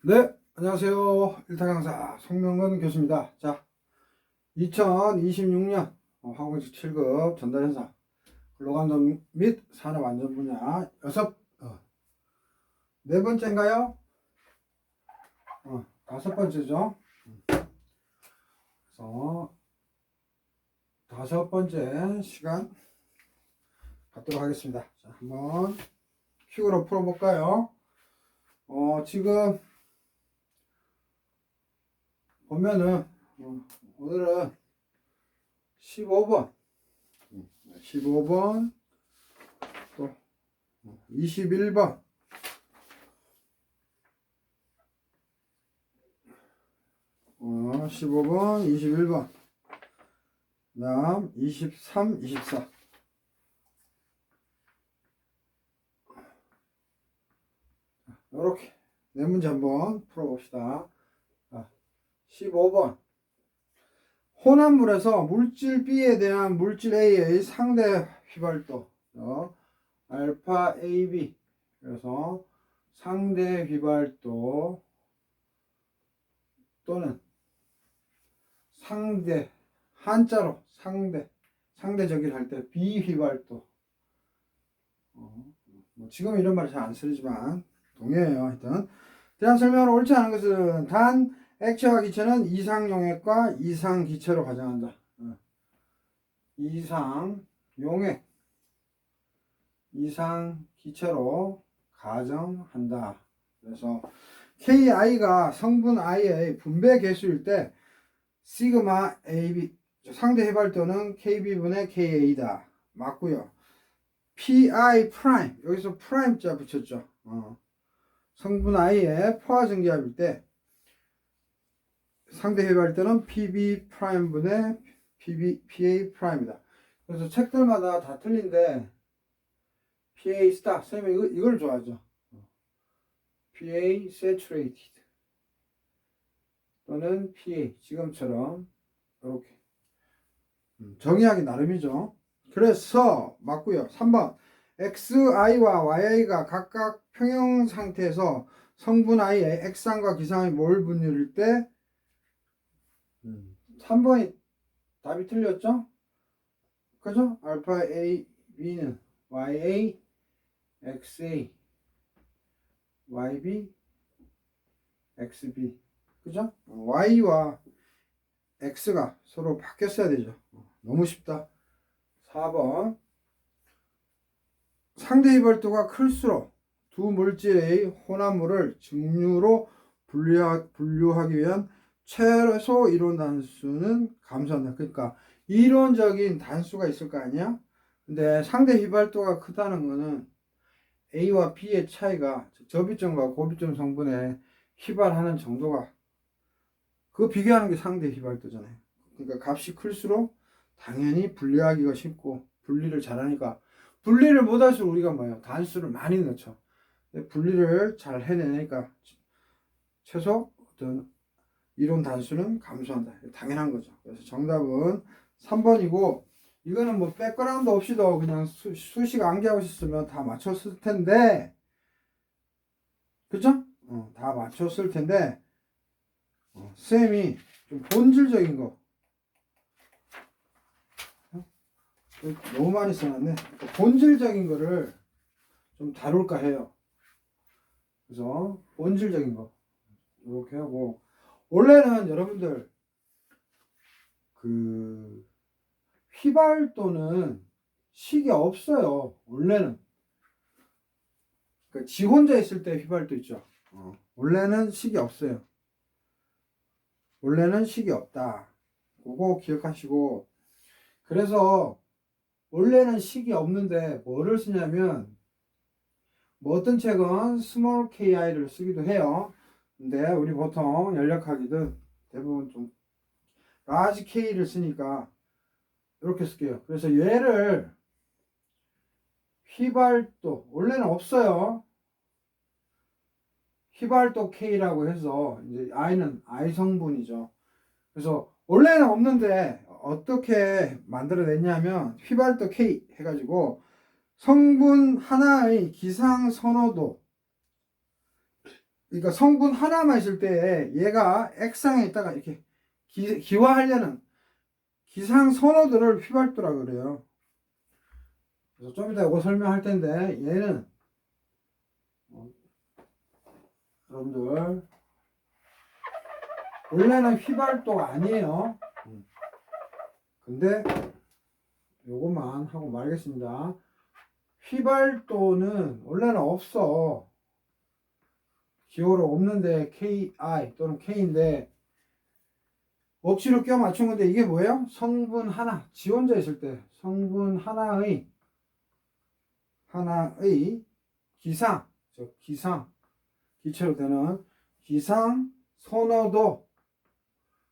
네, 안녕하세요. 일타 강사 송명근 교수입니다. 자, 2026년 화공식 7급 전달현사 근로감독 및 산업안전 분야 네 번째인가요? 다섯 번째죠. 그래서 다섯 번째 시간 갖도록 하겠습니다. 자, 한번 큐로 풀어볼까요? 지금 보면은 오늘은 15번 또 21번 15번 21번 그 다음 23 24 이렇게 네 문제 한번 풀어봅시다. 15번 혼합물에서 물질 B에 대한 물질 A의 상대 휘발도 알파 AB 그래서 상대 휘발도 또는 상대 한자로 상대적이를 할 때 비휘발도 뭐 지금 이런 말이 잘 안 쓰지만 동의해요. 하여튼 대한 설명을 옳지 않은 것은 단 액체와 기체는 이상용액과 이상기체로 가정한다. 이상용액, 이상기체로 가정한다. 그래서 KI가 성분 I의 분배 개수일 때 시그마 AB 상대 휘발도는 KB분의 KA다. 맞고요. PI 프라임 여기서 프라임자 붙였죠. 성분 I의 포화전기압일 때 상대 휘발도는 PB 프라임분의 PA 프라임이다. 그래서 책들마다 다 틀린데 PA 스타 선생님이 이걸 좋아하죠. PA saturated 또는 PA 지금처럼 이렇게 정의하기 나름이죠. 그래서 맞고요. 3번 XI와 YI가 각각 평형 상태에서 성분 I의 액상과 기상의 몰 분율일 때 3번이 답이 틀렸죠? 그죠? 알파 A, B는 YA, XA, YB, XB 그죠? Y와 X가 서로 바뀌었어야 되죠. 너무 쉽다. 4번 상대 휘발도가 클수록 두 물질의 혼합물을 증류로 분류하기 위한 최소 이론 단수는 감소한다. 그러니까 이론적인 단수가 있을 거 아니야? 근데 상대 휘발도가 크다는 거는 A와 B의 차이가 저비점과 고비점 성분의 휘발하는 정도가 그거 비교하는 게 상대 휘발도잖아요. 그러니까 값이 클수록 당연히 분리하기가 쉽고 분리를 잘하니까 분리를 못할수록 우리가 뭐예요? 단수를 많이 넣죠. 분리를 잘 해내니까 최소 어떤 이론 단수는 감소한다. 당연한 거죠. 그래서 정답은 3번이고 이거는 뭐 백그라운드 없이도 그냥 수식 암기하셨으면 다 맞췄을 텐데 그죠? 다 맞췄을 텐데 쌤이 좀 본질적인 거 너무 많이 써놨네. 본질적인 거를 좀 다룰까 해요. 그래서 본질적인 거 이렇게 하고 원래는 여러분들 그 휘발도는 식이 없어요. 원래는 그러니까 지 혼자 있을 때 휘발도 있죠. 원래는 식이 없어요. 원래는 식이 없다. 그거 기억하시고 그래서 원래는 식이 없는데 뭐를 쓰냐면 뭐 어떤 책은 스몰 ki를 쓰기도 해요. 근데 우리 보통 연력하기든 대부분 좀 라지 k를 쓰니까 이렇게 쓸게요. 그래서 얘를 휘발도 원래는 없어요. 휘발도 K라고 해서 이제 I는 I 성분이죠. 그래서 원래는 없는데 어떻게 만들어냈냐면 휘발도 K 해가지고 성분 하나의 기상 선호도의 그러니까 성분 하나만 있을 때 얘가 X상에 있다가 이렇게 기화하려는 기상 선호도를 휘발도라 그래요. 그래서 좀 이따 이거 설명할 텐데 얘는 여러분들 원래는 휘발도가 아니에요. 근데 요것만 하고 말겠습니다. 휘발도는 원래는 없어. 기호로 없는데 KI 또는 K인데 억지로 껴 맞춘 건데 이게 뭐예요? 성분 하나, 지원자 있을 때 성분 하나의 기상, 즉 기상, 기체로 되는 기상 선호도,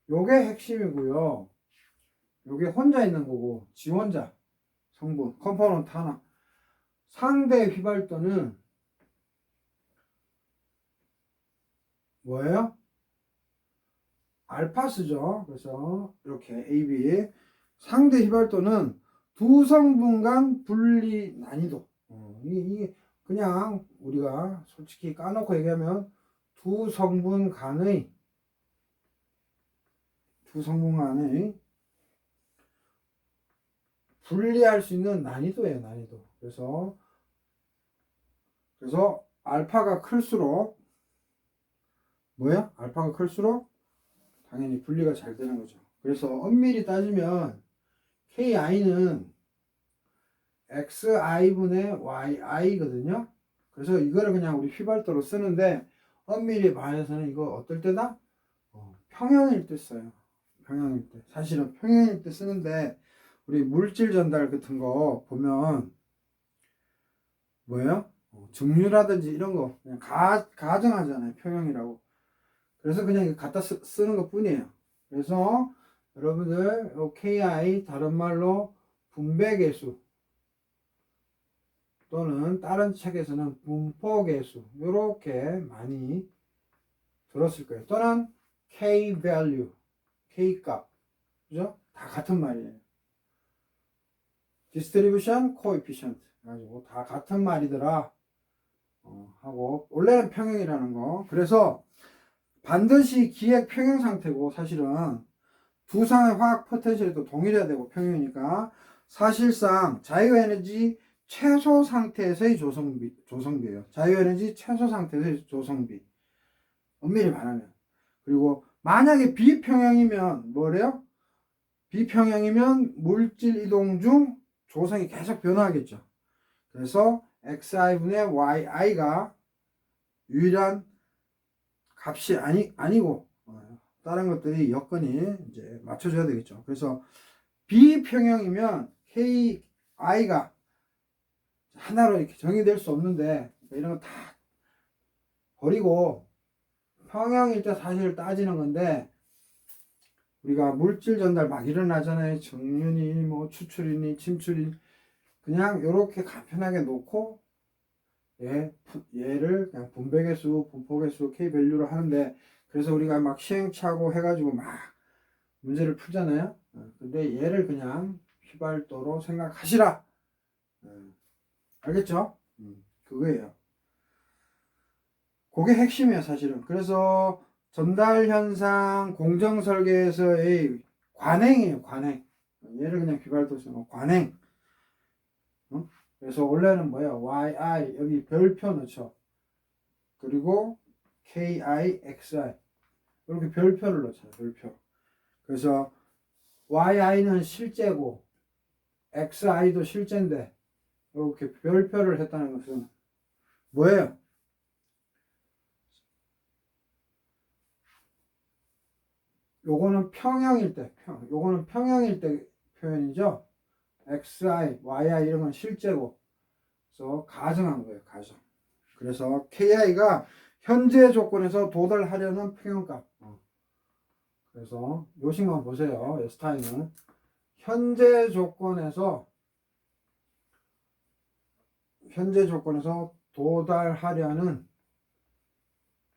요게 핵심이고요. 요게 혼자 있는 거고, 지원자 성분 컴포넌트 하나. 상대 휘발도는 뭐예요? 알파스죠. 그래서 이렇게 AB. 상대 휘발도는 두 성분 간 분리 난이도. 이게 그냥 우리가 솔직히 까놓고 얘기하면 두 성분 간의 분리할 수 있는 난이도예요, 난이도. 그래서 알파가 클수록 뭐야? 알파가 클수록 당연히 분리가 잘 되는 거죠. 그래서 엄밀히 따지면 KI는 XI분의 YI거든요. 그래서 이거를 그냥 우리 휘발도로 쓰는데 엄밀히 말해서는 이거 어떨 때다? 평형일 때 써요. 평형일 때. 사실은 평형일 때 쓰는데 우리 물질 전달 같은 거 보면 뭐예요? 증류라든지 이런 거 그냥 가정하잖아요. 평형이라고. 그래서 그냥 이거 갖다 쓰는 것 뿐이에요. 그래서 여러분들 KI 다른 말로 분배계수 또는 다른 책에서는 분포계수 이렇게 많이 들었을 거예요. 또는 K value, K 값, 그죠? 다 같은 말이에요. distribution coefficient 가지고 다 같은 말이더라 하고 원래는 평형이라는 거. 그래서 반드시 기액 평형 상태고 사실은 두 상의 화학 포텐셜도 동일해야 되고 평형이니까 사실상 자유에너지 최소 상태에서의 조성비예요. 자유에너지 최소 상태에서의 조성비. 엄밀히 말하면. 그리고 만약에 비평형이면 뭐래요? 비평형이면 물질 이동 중 조성이 계속 변화하겠죠. 그래서 XI분의 YI가 유일한 값이 아니고 다른 것들이 여건이 이제 맞춰줘야 되겠죠. 그래서 비평형이면 KI가 하나로 이렇게 정의될 수 없는데 이런 거 다 버리고 평형일 때 사실 따지는 건데 우리가 물질 전달 막 일어나잖아요. 정륜이 뭐 추출이니 침출이 그냥 이렇게 간편하게 놓고 얘를 그냥 분배계수, 분포계수, K밸류로 하는데 그래서 우리가 막 시행착오 해가지고 막 문제를 풀잖아요. 근데 얘를 그냥 휘발도로 생각하시라. 알겠죠? 그거예요. 그게 핵심이에요, 사실은. 그래서 전달 현상 공정 설계에서의 관행이에요, 관행. 얘를 그냥 휘발도 쓰는 관행. 그래서 원래는 뭐야? YI 여기 별표 넣죠. 그리고 KI, XI 이렇게 별표를 넣죠. 별표. 그래서 YI는 실제고 XI도 실제인데 이렇게 별표를 했다는 것은 뭐예요? 요거는 평형일 때, 요거는 평형일 때 표현이죠. XI, YI 이런 건 실제고, 그래서 가정한 거예요, 가정. 그래서 KI가 현재 조건에서 도달하려는 평형값. 그래서 요식만 보세요. S타임은 현재 조건에서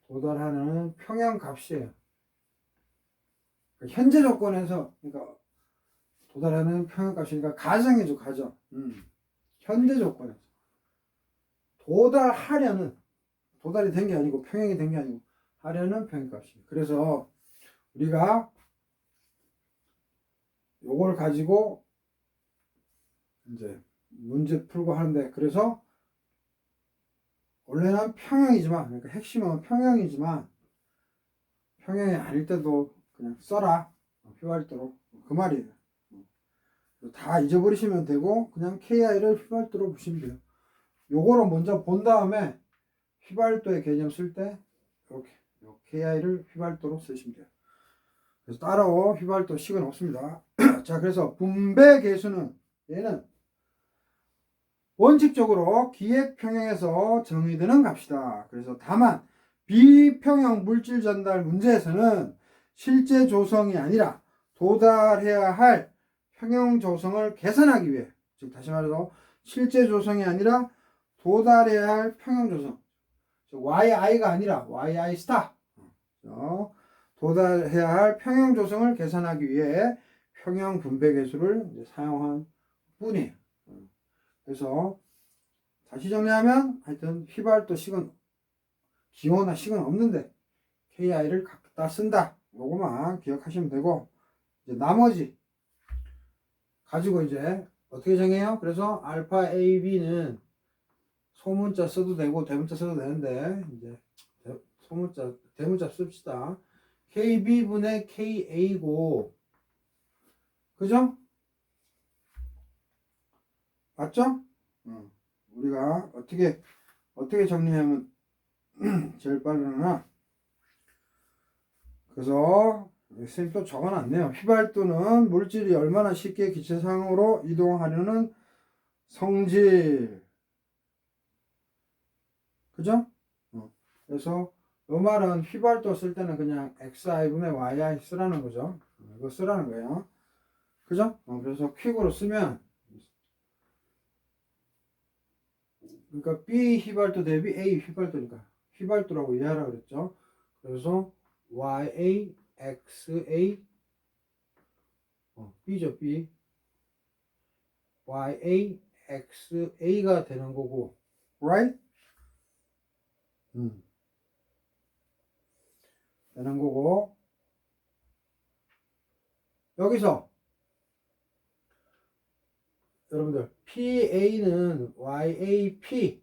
도달하는 평형값이에요. 현재 조건에서 그러니까 도달하는 평형값이니까 가정이죠, 가정. 현재 조건에서 도달하려는 도달이 된 게 아니고 평형이 된 게 아니고 하려는 평형값이. 그래서 우리가 요걸 가지고 이제 문제 풀고 하는데, 그래서 원래는 평형이지만, 그러니까 핵심은 평형이지만 평형이 아닐 때도 그냥 써라, 휘발도로. 그 말이에요. 다 잊어버리시면 되고 그냥 KI를 휘발도로 보시면 돼요. 요거를 먼저 본 다음에 휘발도의 개념 쓸 때 이렇게 KI를 휘발도로 쓰시면 돼요. 그래서 따로 휘발도 식은 없습니다. 자, 그래서 분배 계수는 얘는 원칙적으로 기획평형에서 정의되는 값이다. 그래서 다만 비평형 물질 전달 문제에서는 실제 조성이 아니라 도달해야 할 평형 조성을 계산하기 위해, 즉 다시 말해서 실제 조성이 아니라 도달해야 할 평형 조성, yi가 아니라 yi 스타, 도달해야 할 평형 조성을 계산하기 위해 평형 분배 계수를 사용한 뿐이에요. 그래서 다시 정리하면 하여튼 휘발도 식은, 기호나 식은 없는데 KI를 갖다 쓴다. 요거만 기억하시면 되고, 이제 나머지 가지고 이제 어떻게 정해요? 그래서 알파 AB는 소문자 써도 되고 대문자 써도 되는데, 이제 소문자 대문자 씁시다. KB분의 KA고, 그죠? 맞죠? 우리가 어떻게 정리하면 제일 빠르나? 그래서 선생님 또 적어놨네요. 휘발도는 물질이 얼마나 쉽게 기체상으로 이동하려는 성질, 그죠? 그래서 이 말은 휘발도 쓸 때는 그냥 XI분의 YI 쓰라는 거죠. 이거 쓰라는 거예요. 그죠? 그래서 퀵으로 쓰면, 그러니까 B 휘발도 대비 A 휘발도니까 휘발도라고 이해하라 그랬죠. 그래서 YA XA, B죠, B. YA XA가 되는 거고, right? 되는 거고, 여기서 여러분들 PA는 YAP,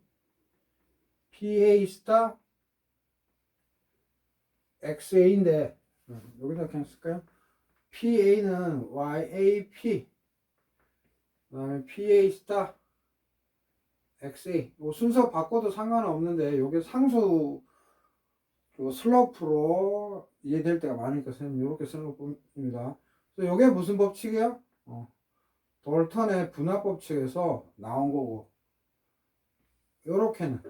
PA 스타 XA인데, 여기다 그냥 쓸까요? PA는 YAP, 그 다음에 PA 스타 XA. 뭐 순서 바꿔도 상관은 없는데, 요게 상수 슬로프로 이해될 때가 많으니까 선생님 이렇게 쓰는 것 뿐입니다. 그래서 요게 무슨 법칙이에요? 돌턴의 분화 법칙에서 나온 거고, 요렇게는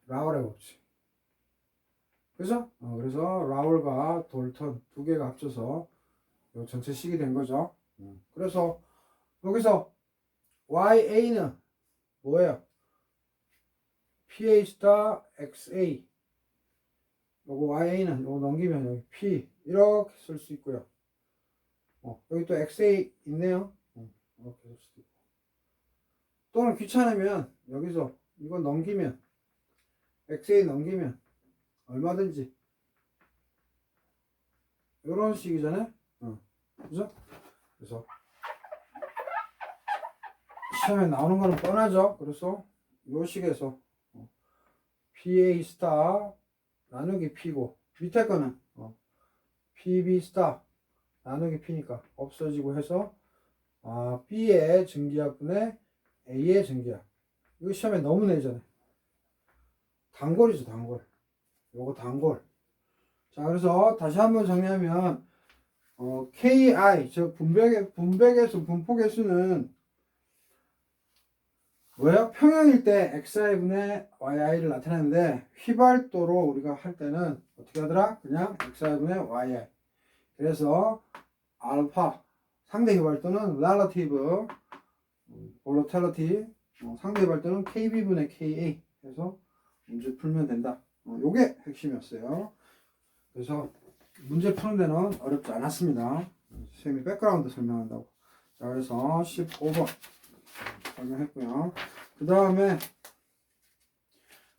라울의 법칙. 그죠? 그래서 라울과 돌턴 두 개가 합쳐서 요 전체 식이 된 거죠. 그래서 여기서 YA는 뭐예요? PA 스타 XA. 요거 YA는 요거 넘기면 여기 P 이렇게 쓸 수 있고요. 여기 또 XA 있네요. 이렇게 쓸 수도 있고. 또는 귀찮으면 여기서 이거 넘기면, XA 넘기면 얼마든지 이런 식이잖아요. 그죠? 그래서 시험에 나오는 거는 뻔하죠. 그래서 요 식에서 PA 스타 나누기 P고, 밑에 거는 PB 스타 나누기 P니까 없어지고 해서 B의 증기압분의 A의 증기압. 이거 시험에 너무 내잖아요. 단골이죠, 단골. 요거 단골. 자, 그래서 다시 한번 정리하면 KI, 즉 분배계수, 분포계수는 뭐예요? 평형일 때 XI분의 YI를 나타내는데, 휘발도로 우리가 할 때는 어떻게 하더라? 그냥 XI분의 YI. 그래서 알파, 상대 휘발도는 relative volatility, 상대 휘발도는 KB분의 KA 해서 문제 풀면 된다. 요게 핵심이었어요. 그래서 문제 푸는 데는 어렵지 않았습니다. 선생님이 백그라운드 설명한다고. 자, 그래서 15번. 적용했고요. 그 다음에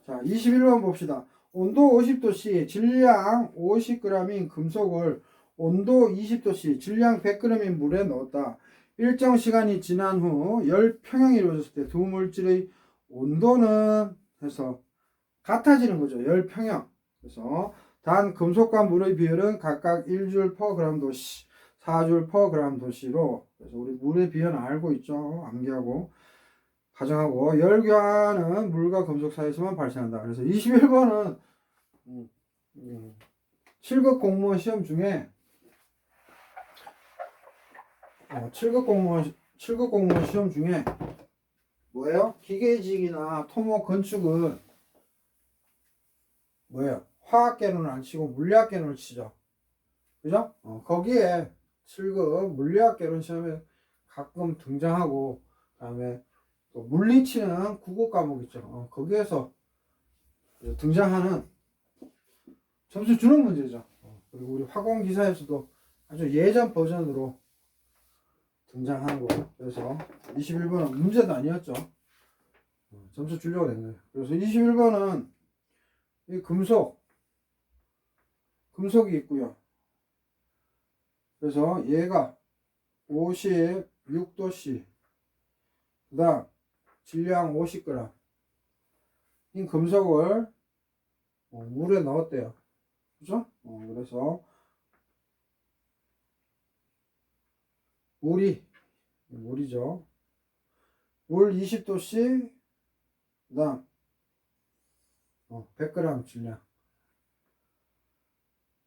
자 21번 봅시다. 온도 50도씨 질량 50g인 금속을 온도 20도씨 질량 100g인 물에 넣었다. 일정 시간이 지난 후 열 평형이 이루어졌을 때 두 물질의 온도는 해서 같아지는 거죠. 열 평형. 그래서 단 금속과 물의 비율은 각각 1줄 per g 도씨, 4줄 per g 도씨로, 그래서 우리 물의 비율은 알고 있죠. 암기하고 가정하고, 열교환은 물과 금속 사이에서만 발생한다. 그래서 21번은 7급 공무원 시험 중에 7급 공무원 시험 중에 뭐예요? 기계직이나 토목 건축은 뭐예요? 화학계론을 안 치고 물리학계론을 치죠. 그죠? 거기에 7급 물리학계론 시험에 가끔 등장하고, 그 다음에 또 물리치는 국어 과목 있죠. 거기에서 등장하는 점수 주는 문제죠. 그리고 우리 화공기사에서도 아주 예전 버전으로 등장하는 거고. 그래서 21번은 문제도 아니었죠. 점수 주려고 된 거예요. 그래서 21번은 이 금속이 있고요. 그래서 얘가 56도씨, 그 다음 질량 50g 이 금속을 물에 넣었대요. 그죠? 그래서 물이죠. 물 20도씨, 그 다음 100g 질량.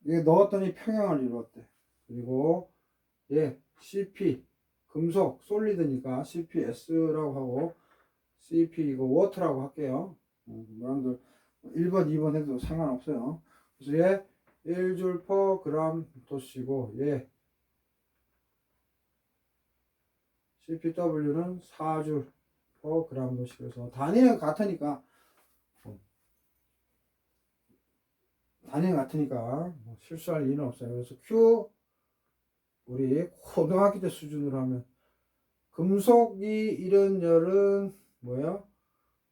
이게 넣었더니 평형을 이루었대. 그리고 얘 CP 금속 솔리드니까 CPS라고 하고, CP 이거 워터라고 할게요. 여러분들 1번 2번 해도 상관없어요. 그래서 얘 1줄 per g 도씨고, 얘 CPW는 4줄 per g 도씨. 그래서 단위는 같으니까 뭐 실수할 일은 없어요. 그래서 Q 우리 고등학교 때 수준으로 하면 금속이 잃은 열은 뭐예요?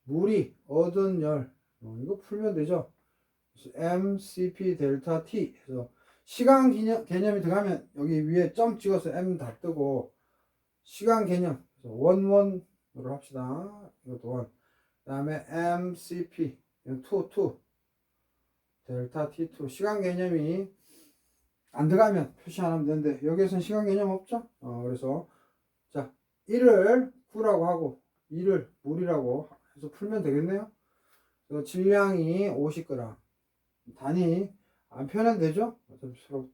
물이 얻은 열. 이거 풀면 되죠. 그래서 MCP 델타 T 해서 시간 개념이 들어가면 여기 위에 점 찍어서 M 다 뜨고, 시간 개념 그래서 원으로 합시다. 이것도 원. 그 다음에 MCP 2 델타 T2 시간 개념이 안 들어가면 표시 안 하면 되는데, 여기에서는 시간 개념 없죠. 그래서 자 1을 9라고 하고 2를 물이라고 해서 풀면 되겠네요. 그래서 질량이 50g. 단위 안 표현해도 되죠. 어차피 서로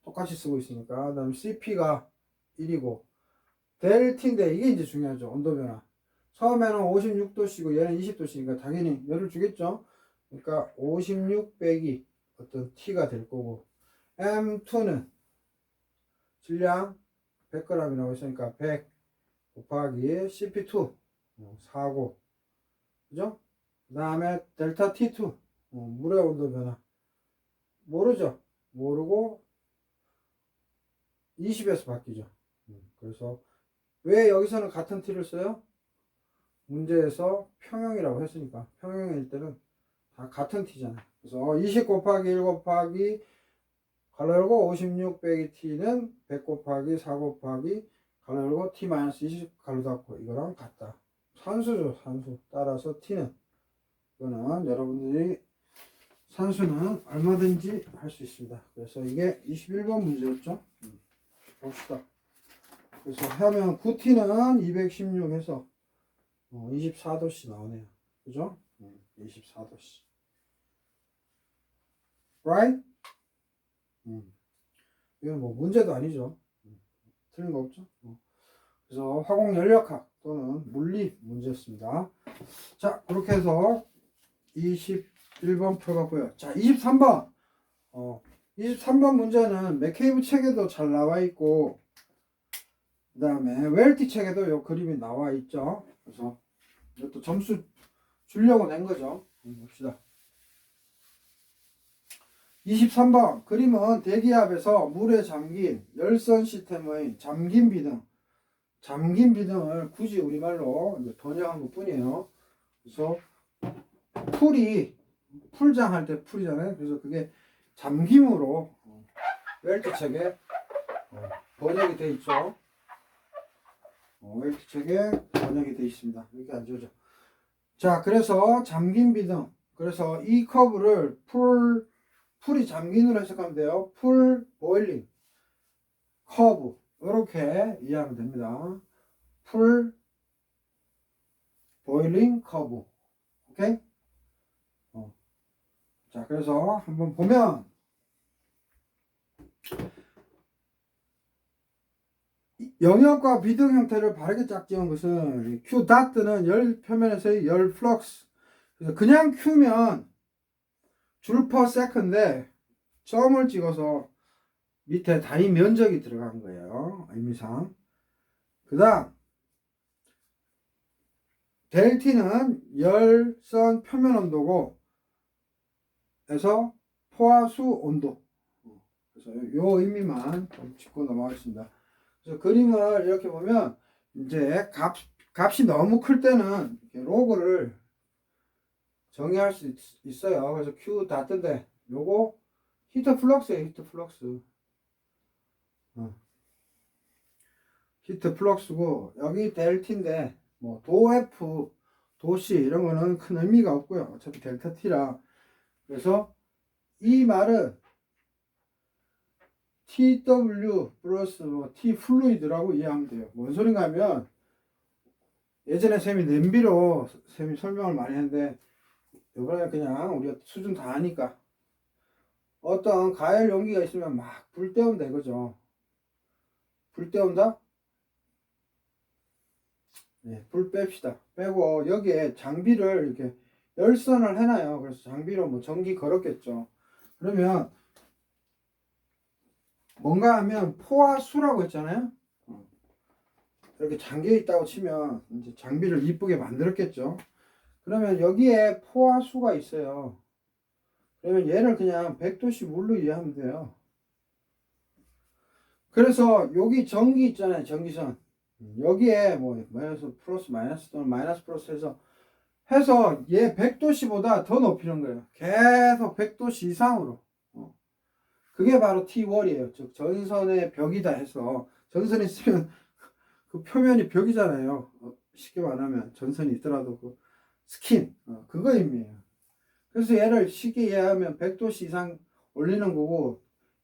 똑같이 쓰고 있으니까. 그 다음에 CP가 1이고 델티인데 이게 이제 중요하죠. 온도 변화. 처음에는 56도씨고 얘는 20도씨니까 당연히 열을 주겠죠. 그러니까 56 빼기 어떤 T가 될 거고, M2는 질량 100g이라고 했으니까 100 곱하기 CP2 4고, 그죠? 그 다음에 델타 T2 물의 온도 변화 모르죠. 모르고 20에서 바뀌죠. 그래서 왜 여기서는 같은 T를 써요? 문제에서 평형이라고 했으니까. 평형일 때는 다 같은 T잖아요. 그래서 20 곱하기 1 곱하기 가로 열고 56 빼기 T는 100 곱하기 4 곱하기 가로 열고 T-20 가로 닫고 이거랑 같다. 산수죠, 산수. 따라서 T는, 이거는 여러분들이 산수는 얼마든지 할 수 있습니다. 그래서 이게 21번 문제였죠. 봅시다. 그래서 하면 9T는 216 해서 24도씨 나오네요. 그죠? 24도씨. Right? 이건 뭐 문제도 아니죠. 틀린 거 없죠? 그래서 화공 연력학 또는 물리 문제였습니다. 자, 그렇게 해서 21번 풀어봤고요. 자, 23번. 23번 문제는 맥케이브 책에도 잘 나와 있고, 그 다음에 웰티 책에도 이 그림이 나와 있죠. 그래서 이것도 점수 주려고 낸 거죠. 봅시다. 23번 그림은 대기압에서 물에 잠긴 열선 시스템의 잠긴 비등, 잠긴 비등을 굳이 우리말로 이제 번역한 것 뿐이에요. 그래서 풀장 할 때 풀이잖아요. 그래서 그게 잠김으로 웰트책에 번역이 돼 있죠. 웰트책에 번역이 돼 있습니다. 이렇게 안 지워져. 자, 그래서 잠긴 비등. 그래서 이 커브를 풀이 잠긴으로 해석하면 돼요. 풀 보일링 커브. 이렇게 이해하면 됩니다. 풀 보일링 커브. 오케이? 자, 그래서 한번 보면 영역과 비등 형태를 바르게 짝지은 것은 Q 닷트는 열 표면에서의 열 플럭스. 그래서 그냥 Q면 줄 퍼 세컨인데 점을 찍어서 밑에 단위 면적이 들어간 거예요. 의미상. 그 다음 델티는 열선 표면 온도고 에서 포화수 온도. 그래서 요 의미만 좀 짚고 넘어가겠습니다. 그래서 그림을 이렇게 보면 이제 값이 너무 클 때는 로그를 정의할 수 있어요. 그래서 Q 닷트인데 요거 히터 플럭스예요. 히터 플럭스. 히트 플럭스고 여기 델티인데 뭐 도 F, 도 C 이런 거는 큰 의미가 없고요. 어차피 델타 T라. 그래서 이 말은 TW 플러스 뭐 T 플루이드라고 이해하면 돼요. 뭔 소린가 하면 예전에 쌤이 냄비로 쌤이 설명을 많이 했는데 이번에 그냥 우리가 수준 다 아니까 어떤 가열 용기가 있으면 막 불 때운다 이거죠. 불 때운다? 네, 불 뺍시다. 빼고 여기에 장비를 이렇게 열선을 해놔요. 그래서 장비로 뭐 전기 걸었겠죠. 그러면 뭔가 하면 포화수라고 했잖아요. 이렇게 잠겨 있다고 치면 이제 장비를 이쁘게 만들었겠죠. 그러면 여기에 포화수가 있어요. 그러면 얘를 그냥 100도씨 물로 이해하면 돼요. 그래서 여기 전기 있잖아요. 전기선. 여기에 뭐 마이너스 플러스 마이너스 또는 마이너스 플러스 해서 얘 100도씨보다 더 높이는 거예요. 계속 100도씨 이상으로. 그게 바로 T월이에요. 즉 전선의 벽이다 해서 전선이 있으면 그 표면이 벽이잖아요. 쉽게 말하면 전선이 있더라도 그 스킨 그거 의미예요. 그래서 얘를 쉽게 이해하면 100도씨 이상 올리는 거고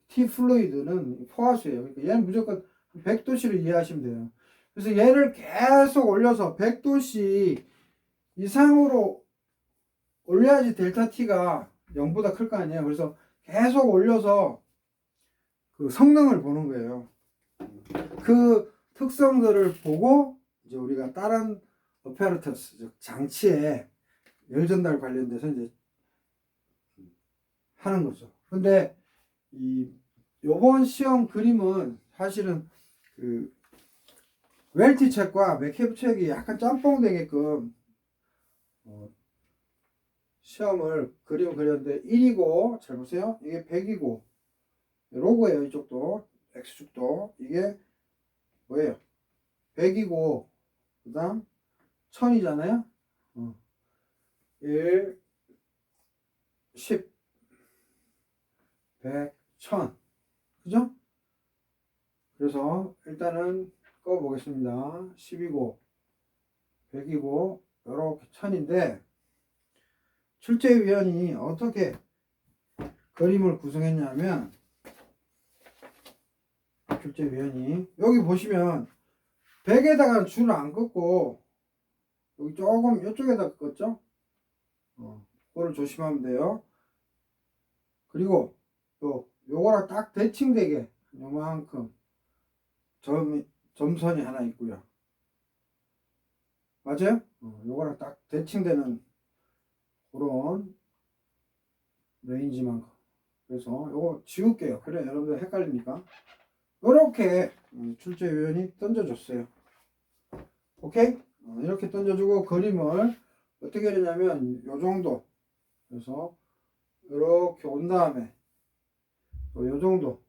T 플루이드는 포화수예요. 그러니까 얘는 무조건 100도씨로 이해하시면 돼요. 그래서 얘를 계속 올려서 100도씨 이상으로 올려야지 델타 T가 0보다 클 거 아니에요. 그래서 계속 올려서 그 성능을 보는 거예요. 그 특성들을 보고 이제 우리가 다른 어페러터스 즉 장치에 열 전달 관련돼서 이제 하는 거죠. 근데 이 요번 시험 그림은 사실은 그 웰티 책과 맥케브 책이 약간 짬뽕 되게끔 시험을 그림을 그렸는데 1이고 잘 보세요. 이게 100이고 로고예요. 이쪽도 X축도 이게 뭐예요? 100이고 그 다음 1000이잖아요. 1, 10, 100, 1000 그죠? 그래서 일단은 꺼 보겠습니다. 10이고 100이고 이렇게 1000인데 출제위원이 어떻게 그림을 구성했냐면 출제위원이 여기 보시면 100에다가 줄을 안 긋고 여기 조금 이쪽에다 긋었죠? 그거를 조심하면 돼요. 그리고 또 요거랑 딱 대칭되게 요만큼 점선이 하나 있고요. 맞아요? 요거랑 딱 대칭되는 그런 레인지만큼. 그래서 요거 지울게요. 그래 여러분들 헷갈리니까. 이렇게 출제위원이 던져줬어요. 오케이? 이렇게 던져주고 그림을 어떻게 그리냐면 요 정도. 그래서 이렇게 온 다음에 또 요 정도.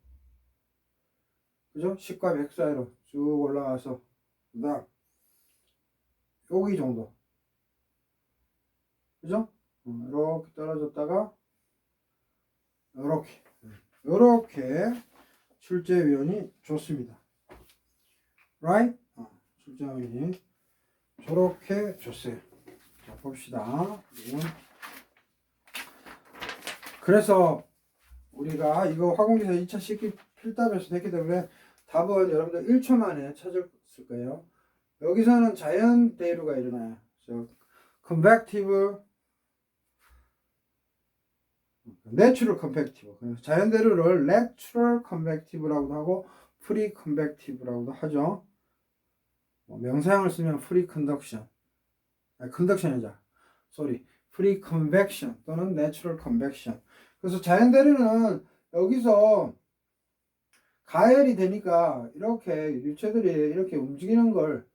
그죠? 10과 100 사이로 쭉 올라가서 그다음 여기 정도, 그죠? 이렇게 떨어졌다가 이렇게 출제위원이 줬습니다. right? 출제위원이 저렇게 줬어요. 자, 봅시다. 그래서 우리가 이거 화공기사 2차 식기 필답에서 했기 때문에 답은 여러분들 1초 만에 찾을 거예요. 여기서는 자연 대류가 일어나요. convective, natural convective. 자연 대류를 natural convective라고도 하고 free convective라고도 하죠. 명사형을 쓰면 free conduction, conduction이자 free convection 또는 natural convection. 그래서 자연 대류는 여기서 가열이 되니까 이렇게 유체들이 이렇게 움직이는 걸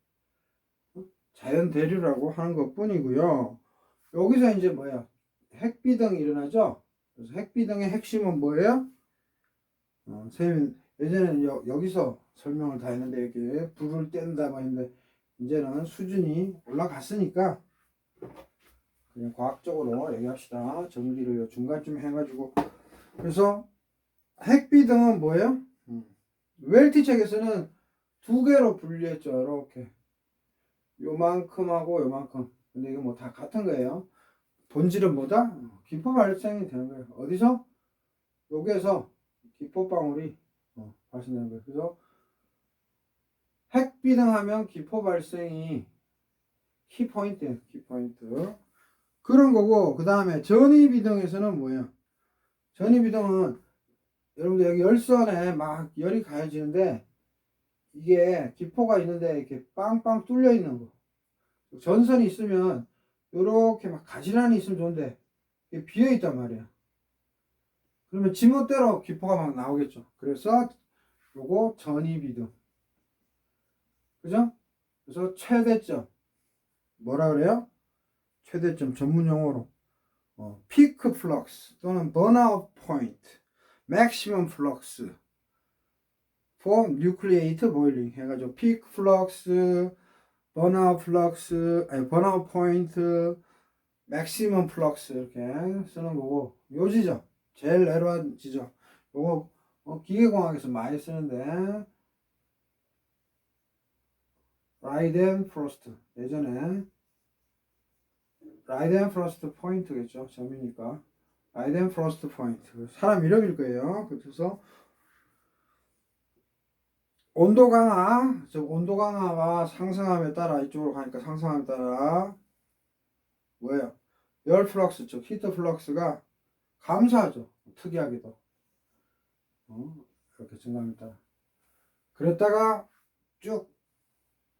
자연 대류라고 하는 것 뿐이고요. 여기서 이제 뭐야? 핵비등이 일어나죠? 그래서 핵비등의 핵심은 뭐예요? 선생님, 예전에는 여기서 설명을 다 했는데, 이렇게 불을 뗀다 뭐 했는데, 이제는 수준이 올라갔으니까, 그냥 과학적으로 얘기합시다. 정리를 중간쯤 해가지고. 그래서, 핵비등은 뭐예요? 웰티 책에서는 두 개로 분리했죠. 이렇게. 요만큼하고 요만큼. 근데 이거 뭐 다 같은 거예요. 본질은 뭐다? 기포 발생이 되는 거예요. 어디서? 여기에서 기포방울이 발생되는 거예요. 그래서 핵비등하면 기포 발생이 키포인트예요. 키포인트. 그런 거고, 그 다음에 전이비등에서는 뭐예요? 전이비등은 여러분들 여기 열선에 막 열이 가해지는데 이게 기포가 있는데 이렇게 빵빵 뚫려 있는 거. 전선이 있으면 이렇게 막 가지런히 있으면 좋은데 이게 비어 있단 말이야. 그러면 지멋대로 기포가 막 나오겠죠. 그래서 요거 전이비등. 그죠? 그래서 최대점. 뭐라 그래요? 최대점 전문 용어로 피크 플럭스 또는 번아웃 포인트, 맥시멈 플럭스 for nucleate boiling 해가지고 피크 플럭스, 번아웃 플럭스, 아니 번아웃 포인트, 맥시멈 플럭스 이렇게 쓰는 거고, 요지죠. 제일 내려한 지점. 요거 기계공학에서 많이 쓰는데 라이덴 프로스트, 예전에 라이덴 프로스트 포인트겠죠. 점이니까 라이덴 프로스트 포인트, 사람 이름일 거예요. 그래서 온도 강화, 온도 강화가 상승함에 따라 이쪽으로 가니까 상승함에 따라 뭐예요? 열 플럭스, 즉 히트 플럭스가 감소하죠. 특이하게도 이렇게 증가함에 따라. 그랬다가 쭉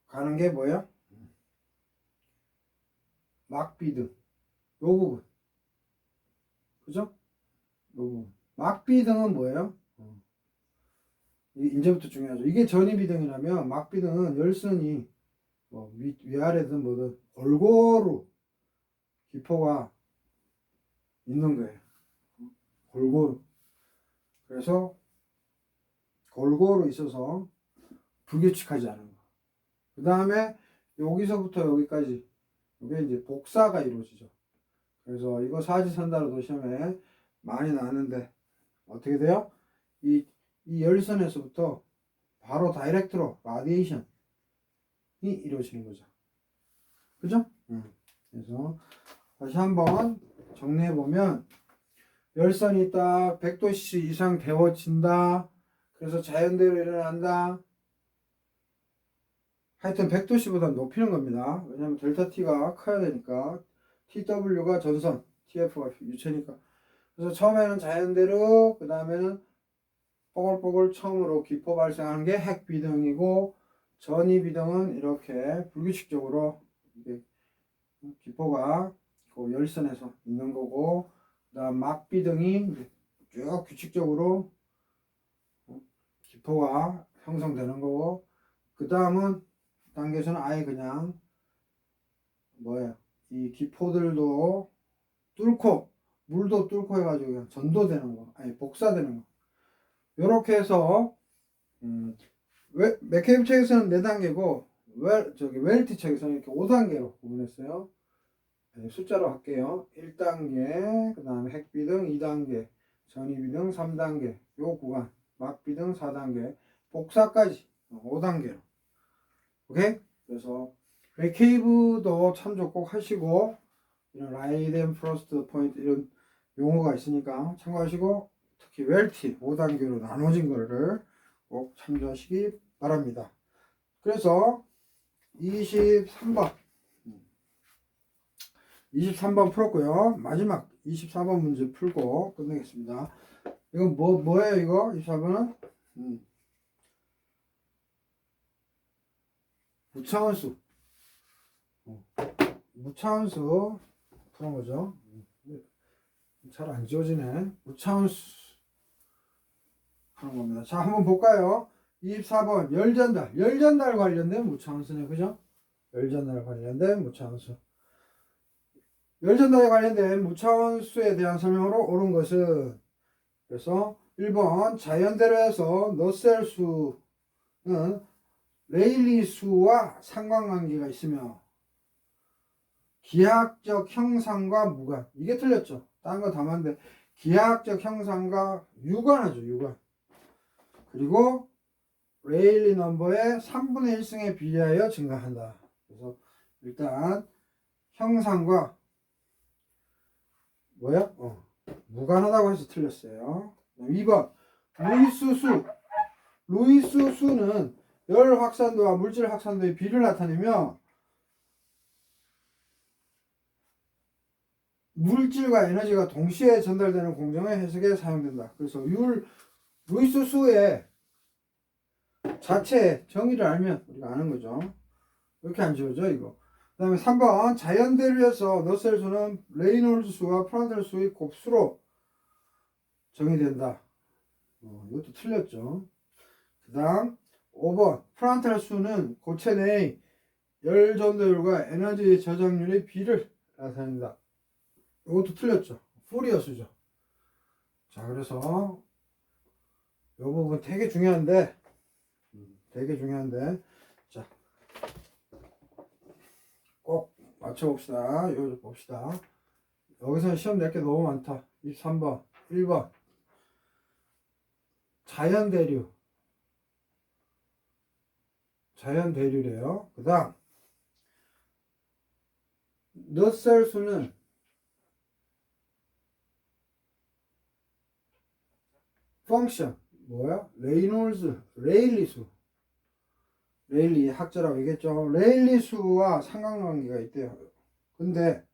가는 게 뭐예요? 막비등, 요 부분, 그죠? 요 부분. 막비등은 뭐예요? 이제부터 중요하죠. 이게 전이비등이라면 막비등은 열선이 위아래든 뭐든 골고루 기포가 있는 거예요. 골고루. 그래서 골고루 있어서 불규칙하지 않은 거. 그 다음에 여기서부터 여기까지 이게 이제 복사가 이루어지죠. 그래서 이거 사지선다로도 시험에 많이 나왔는데 어떻게 돼요? 이 열선에서부터 바로 다이렉트로 라디에이션이 이루어지는 거죠. 그죠? 그래서 다시 한번 정리해 보면, 열선이 딱 100도씨 이상 데워진다. 그래서 자연대로 일어난다. 하여튼 100도씨보다 높이는 겁니다. 왜냐면 델타 T가 커야 되니까. TW가 전선, TF가 유체니까. 그래서 처음에는 자연대로, 그 다음에는 뽀글뽀글 처음으로 기포 발생하는 게 핵비등이고, 전이비등은 이렇게 불규칙적으로 기포가 그 열선에서 있는 거고, 그 다음 막비등이 쭉 규칙적으로 기포가 형성되는 거고, 그 다음은 단계에서는 아예 그냥 뭐예요? 이 기포들도 뚫고 물도 뚫고 해가지고 그냥 전도되는 거, 아니 복사되는 거. 요렇게 해서 메케니컬 책에서는 4단계고 웰티 책에서는 이렇게 5단계로 구분했어요. 네, 숫자로 할게요. 1단계, 그 다음에 핵비등 2단계, 전이비등 3단계, 요 구간, 막비등 4단계, 복사까지 5단계로. 오케이? 그래서 케이브도 참조 꼭 하시고, 이런 라이드 앤 프로스트 포인트 이런 용어가 있으니까 참고하시고, 특히 웰티 5단계로 나눠진 거를 꼭 참조하시기 바랍니다. 그래서 23번 풀었고요. 마지막 24번 문제 풀고 끝내겠습니다. 이건 뭐예요, 이거? 24번은? 무차원수. 무차원수 푸는 거죠. 잘 안 지워지네. 무차원수 푸는 겁니다. 자, 한번 볼까요? 24번 열전달. 열전달 관련된 무차원수네, 그죠? 열전달 관련된 무차원수. 열전달에 관련된 무차원수에 대한 설명으로 옳은 것은, 그래서 1번 자연대로에서 너셀 수는 레일리 수와 상관관계가 있으며 기하학적 형상과 무관. 이게 틀렸죠. 다른 거 다 맞는데 기하학적 형상과 유관하죠. 유관. 그리고 레일리 넘버의 3분의 1승에 비례하여 증가한다. 그래서 일단 형상과 뭐야? 무관하다고 해서 틀렸어요. 2번 루이스 수. 루이스 수는 열 확산도와 물질 확산도의 비를 나타내며 물질과 에너지가 동시에 전달되는 공정의 해석에 사용된다. 그래서 루이스 수의 자체 정의를 알면 우리가 아는 거죠. 이렇게 안 지워져 이거. 그 다음에 3번 자연대로에서 너셀 수는 레이놀즈 수와 프란텔 수의 곱수로 정의된다. 이것도 틀렸죠. 그 다음 5번 프란텔 수는 고체 내의 열 전도율과 에너지 저장률의 비를 나타낸다. 이것도 틀렸죠. 푸리어스죠. 자, 그래서 이 부분 되게 중요한데 자, 꼭 맞춰봅시다. 여기 봅시다. 여기서 시험 낼 게 너무 많다. 23번 1번 자연대류래요. 그 다음 너셀 수는 펑션 뭐야? 레일리 수. 레일리 학자라고 얘기했죠. 레일리 수와 상관관계가 있대요. 근데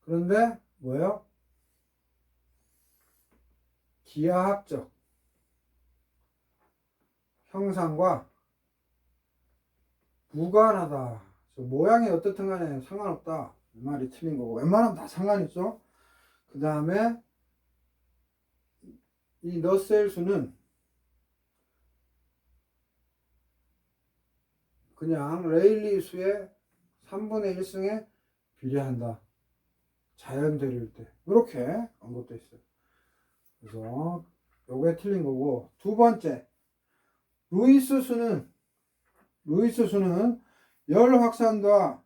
그런데 뭐예요? 기하학적 형상과 무관하다. 모양이 어떻든 간에 상관없다. 이 말이 틀린 거고, 웬만하면 다 상관있죠. 그 다음에 이 너셀 수는 그냥 레일리 수의 3분의 1승에 비례한다. 자연대류일 때. 이렇게 언급도 있어요. 그래서 요게 틀린 거고, 두 번째 루이스 수는 열 확산도와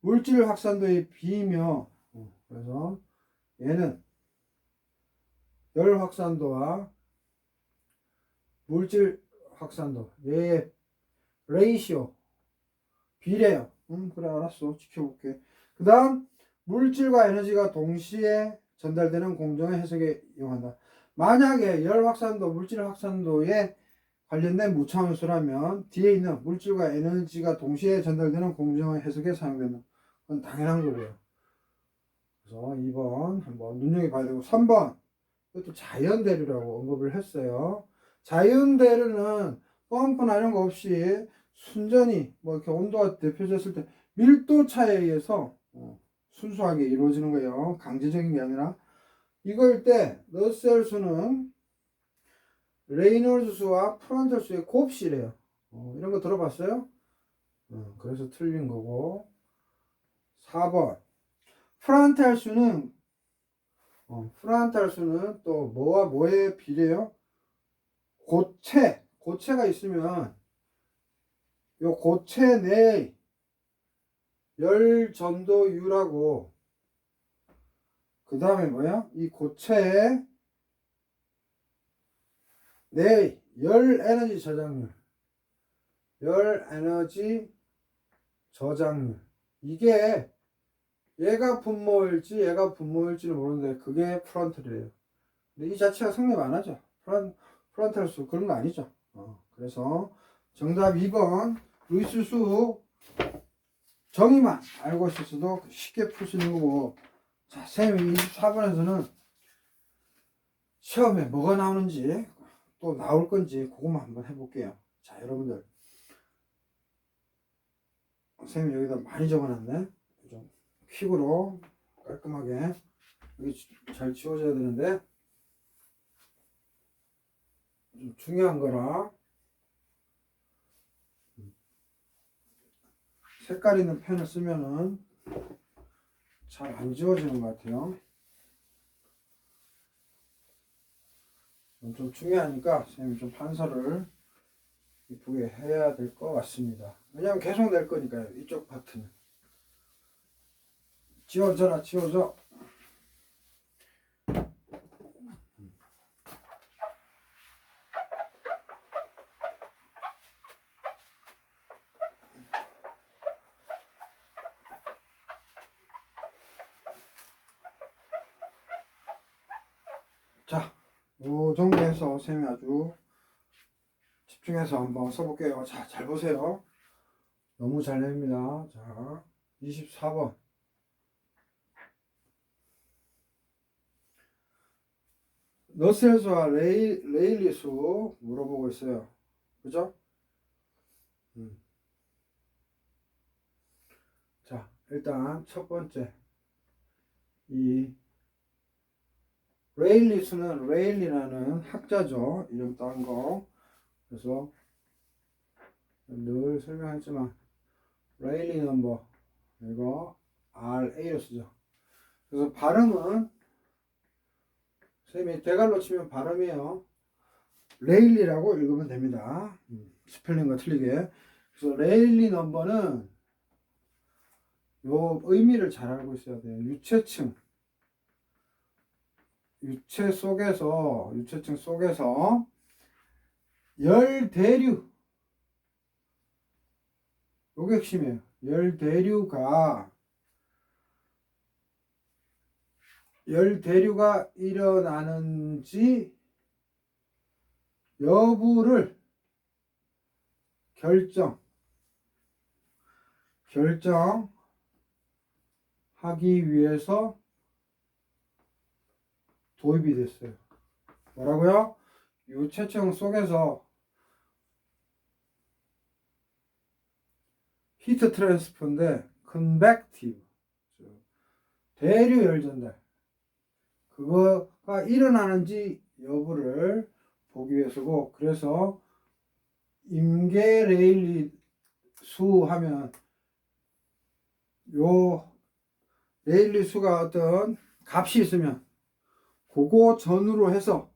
물질 확산도의 비이며, 그래서 얘는 열 확산도와 물질 확산도 얘의 레이시오 비례요. 그래 알았어. 지켜볼게. 그 다음 물질과 에너지가 동시에 전달되는 공정의 해석에 이용한다. 만약에 열 확산도, 물질 확산도에 관련된 무차원수라면 뒤에 있는 물질과 에너지가 동시에 전달되는 공정의 해석에 사용되는 건 당연한 거고요. 그래서 2번 한번 눈여겨봐야 되고, 3번 이것도 자연대류라고 언급을 했어요. 자연대류는 펌프나 이런 거 없이 순전히 뭐 이렇게 온도가 대표졌을 때 밀도 차에 의해서 순수하게 이루어지는 거예요. 강제적인 게 아니라. 이거일 때 너셀 수는 레이놀즈 수와 프란텔 수의 곱실이에요. 이런 거 들어봤어요? 그래서 틀린 거고. 4번 프란텔 수는 또 뭐와 뭐에 비례요? 고체가 있으면 요 고체 내의 열 전도율하고 그 다음에 뭐야? 이 고체의 내의 열 에너지 저장률 이게 얘가 분모일지는 모르는데 그게 프론트래요. 근데 이 자체가 성립 안 하죠. 프론트할 수 그런 거 아니죠. 그래서 정답 2번 루이스 수 정의만 알고 있었어도 쉽게 풀 수 있는 거고. 자, 쌤이 24번에서는 시험에 뭐가 나오는지 또 나올 건지 그것만 한번 해볼게요. 자, 여러분들 쌤이 여기다 많이 적어놨네. 좀 퀵으로 깔끔하게 여기 잘 지워져야 되는데 좀 중요한 거라 색깔 있는 펜을 쓰면은 잘 안 지워지는 것 같아요. 좀 중요하니까 선생님이 좀 판서를 이쁘게 해야 될 것 같습니다. 왜냐면 계속 낼 거니까요. 이쪽 파트는 지워져라 지워져. 자, 요 정도 해서 쌤이 아주 집중해서 한번 써볼게요. 자, 잘 보세요. 너무 잘 냅니다. 자, 24번. 너셀스와 레일리수 물어보고 있어요. 그죠? 자, 일단 첫 번째. 이 레일리수는 레일리라는 학자죠. 이름 딴 거. 그래서 늘 설명했지만 레일리 넘버 이거 RA로 쓰죠. 그래서 발음은 선생님이 대갈로 치면 발음이에요. 레일리라고 읽으면 됩니다. 스펠링과 틀리게. 그래서 레일리 넘버는 요 의미를 잘 알고 있어야 돼요. 유체층 유체층 속에서 열대류 요게 핵심이에요. 열대류가 일어나는지 여부를 결정하기 위해서 도입이 됐어요. 뭐라고요? 유체층 속에서 히트 트랜스퍼인데 컨벡티브 대류 열 전달 그거가 일어나는지 여부를 보기 위해서고 그래서 임계 레일리 수 하면 요 레일리 수가 어떤 값이 있으면 그거 전후로 해서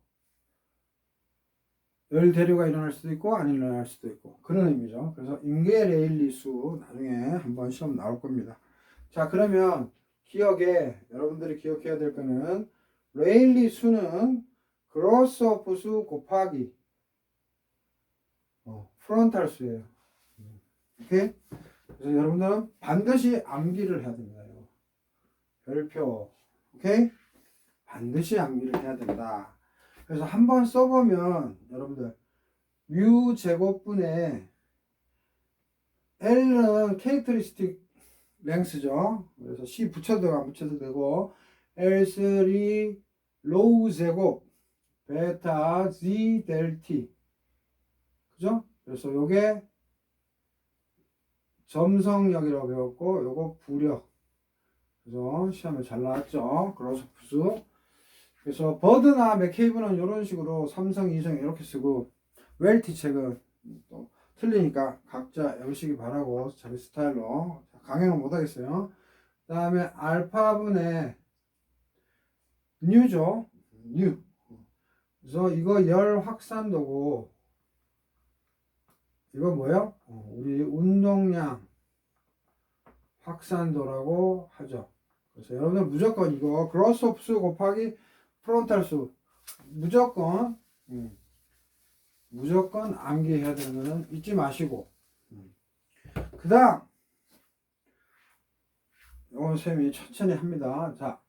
열 대류가 일어날 수도 있고 안 일어날 수도 있고 그런 의미죠. 그래서 임계 레일리 수 나중에 한번 시험 나올 겁니다. 자, 그러면 여러분들이 기억해야 될 거는 레일리 수는 그로스 오프 수 곱하기 프론탈 수예요. 오케이? 그래서 여러분들은 반드시 암기를 해야 됩니다. 별표. 오케이? 반드시 암기를 해야 된다. 그래서 한번 써보면 여러분들 뮤 제곱분의 L은 캐릭터리스틱 랭스죠. 그래서 C 붙여도 안 붙여도 되고 L3 로우 제곱 베타 Z 델 T 그죠? 그래서 요게 점성력이라고 배웠고 요거 부력 그래서 시험에 잘 나왔죠. 그로스프수 그래서 버드나 맥케이브는 이런 식으로 3성, 2성 이렇게 쓰고 웰티 책은 또 틀리니까 각자 외우시기 바라고 자기 스타일로 강행은 못하겠어요. 그 다음에 알파분의 뉴죠. 뉴 그래서 이거 열 확산도고 이거 뭐예요? 우리 운동량 확산도라고 하죠. 그래서 여러분들 무조건 이거 그로스 오프 수 곱하기 프론탈 수 무조건 무조건 암기해야 되는 거는 잊지 마시고 그 다음 요건 쌤이 천천히 합니다. 자,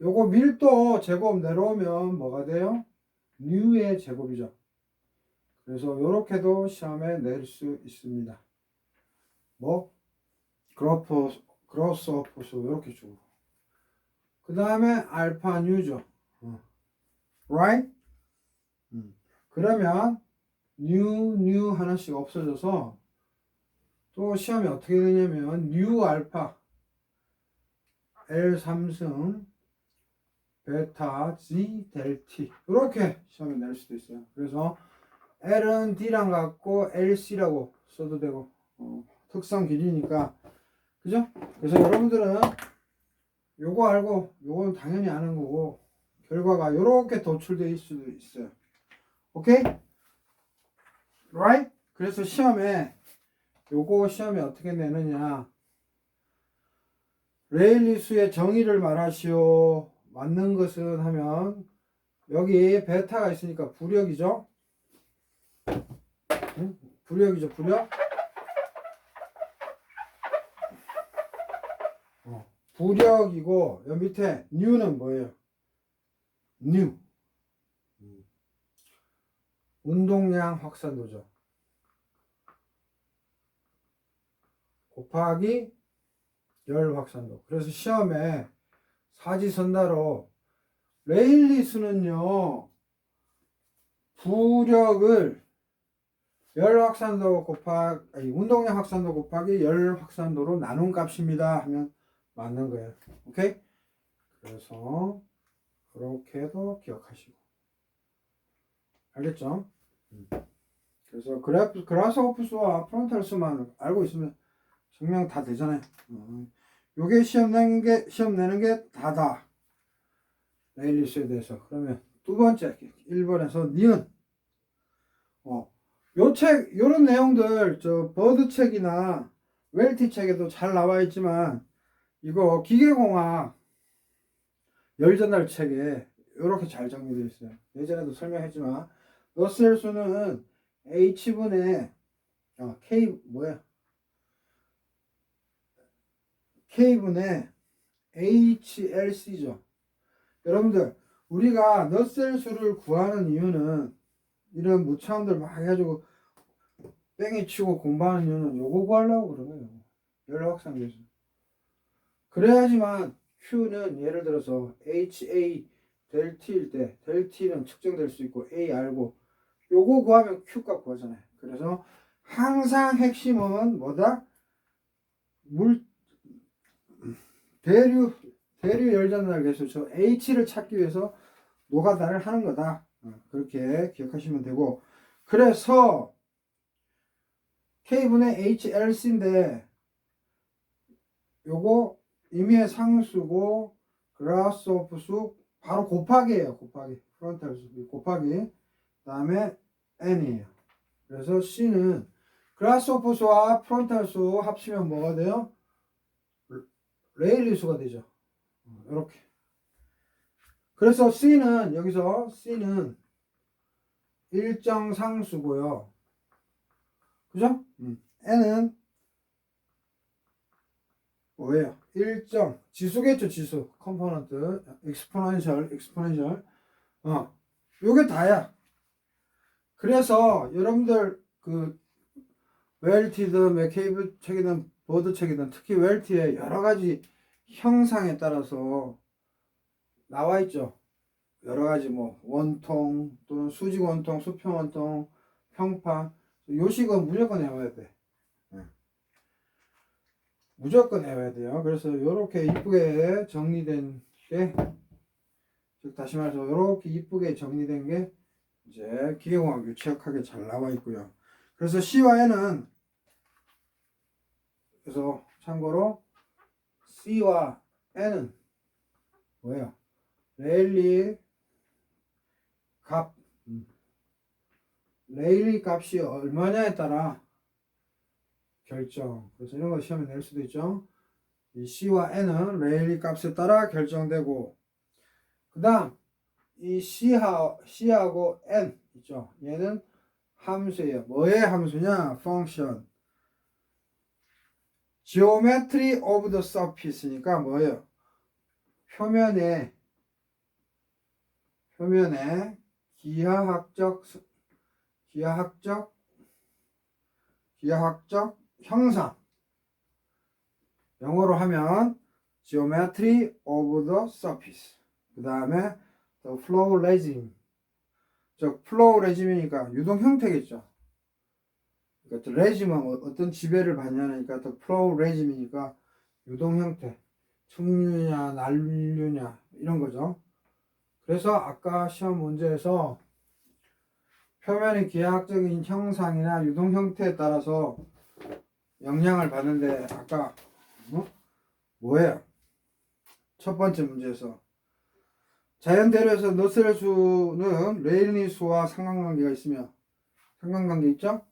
요거 밀도 제곱 내려오면 뭐가 돼요? 뉴의 제곱이죠. 그래서 요렇게도 시험에 낼 수 있습니다. 뭐 그로스 오프 수 요렇게 주고 그 다음에 알파 뉴죠. right? 그러면 뉴 하나씩 없어져서 또 시험이 어떻게 되냐면 뉴 알파 L 3승 베타 G 델 T 이렇게 시험에 낼 수도 있어요. 그래서 L은 D랑 같고 LC라고 써도 되고 특성 길이니까 그죠? 그래서 여러분들은 요거 알고 요거는 당연히 아는 거고 결과가 이렇게 도출될 수도 있어요. 오케이? right? 그래서 시험에 요거 시험에 어떻게 내느냐 레일리 수의 정의를 말하시오. 맞는 것은 하면 여기 베타가 있으니까 부력이죠. 부력이죠. 부력. 부력이고 여기 밑에 뉴는 뭐예요? 뉴. 운동량 확산도죠. 곱하기 열 확산도. 그래서 시험에 사지선다로 레일리 수는요. 부력을 열 확산도 곱하기 운동량 확산도 곱하기 열 확산도로 나눈 값입니다 하면 맞는 거예요. 오케이? 그래서 그렇게도 기억하시고 알겠죠? 그래서 그라스호프 수와 프론탈 수만 알고 있으면 증명 다 되잖아요. 요게 시험 내는 게 다다. 레일리 수에 대해서. 그러면 두 번째 1번에서 니은 요런 내용들 저 버드 책이나 웰티 책에도 잘 나와 있지만 이거 기계공학 열전달 책에 이렇게 잘 정리되어 있어요. 예전에도 설명했지만 러셀 수는 H분의 K분의 HLC죠. 여러분들 우리가 넛셀 수를 구하는 이유는 이런 무차원들 막 해가지고 뺑이 치고 공부하는 이유는 요거 구하려고 그러는 거예요. 열 확산돼서. 그래야지만 Q는 예를 들어서 HA 델 T일 때 델 T는 측정될 수 있고 A 알고 요거 구하면 Q 값 구하잖아요. 그래서 항상 핵심은 뭐다? 대류 열전달 계수 저 H를 찾기 위해서 노가다를 하는 거다. 그렇게 기억하시면 되고 그래서 K분의 HLC인데 요거 임의의 상수고 그라스 오프 수 바로 곱하기예요. 곱하기 프론탈 수 곱하기 그 다음에 n이에요. 그래서 C는 그라스 오프 수와 프론탈 수 합치면 뭐가 돼요? 레일리 수가 되죠. 이렇게. 그래서 C는 여기서 C는 일정 상수고요. 그죠? N은 뭐예요? 일정 지수겠죠. 지수 컴포넌트 익스포넨셜 요게 다야. 그래서 여러분들 그 웰티든 맥케이브 책이든 버드 책이든 특히 웰티에 여러 가지 형상에 따라서 나와 있죠. 여러 가지 뭐 원통 또는 수직 원통, 수평 원통, 평판 요식은 무조건 외워야 돼. 무조건 외워야 돼요. 그래서 이렇게 이쁘게 정리된 게, 즉 다시 말해서 이렇게 이쁘게 정리된 게 이제 기계공학 유치학하게 잘 나와 있고요. 그래서 C와 N은 그래서 참고로 C와 N은 뭐예요? 레일리 값, 레일리 값이 얼마냐에 따라 결정. 그래서 이런 거 시험에 낼 수도 있죠. 이 C와 N은 레일리 값에 따라 결정되고, 그 다음 이 C하고 N 있죠. 얘는 함수예요. 뭐의 함수냐? function. geometry of the surface니까 뭐예요? 표면에 기하학적 형상. 영어로 하면 geometry of the surface. 그 다음에 the flow regime. 즉 flow regime이니까 유동 형태겠죠. 그러니까 regime은 어떤 지배를 받냐니까 the flow regime이니까 유동 형태. 측류냐 난류냐 이런 거죠. 그래서 아까 시험 문제에서 표면의 기하학적인 형상이나 유동 형태에 따라서 영향을 받는데 아까 뭐예요? 첫 번째 문제에서 자연대로에서 너스레 수는 레일리 수와 상관관계가 있으며 상관관계 있죠?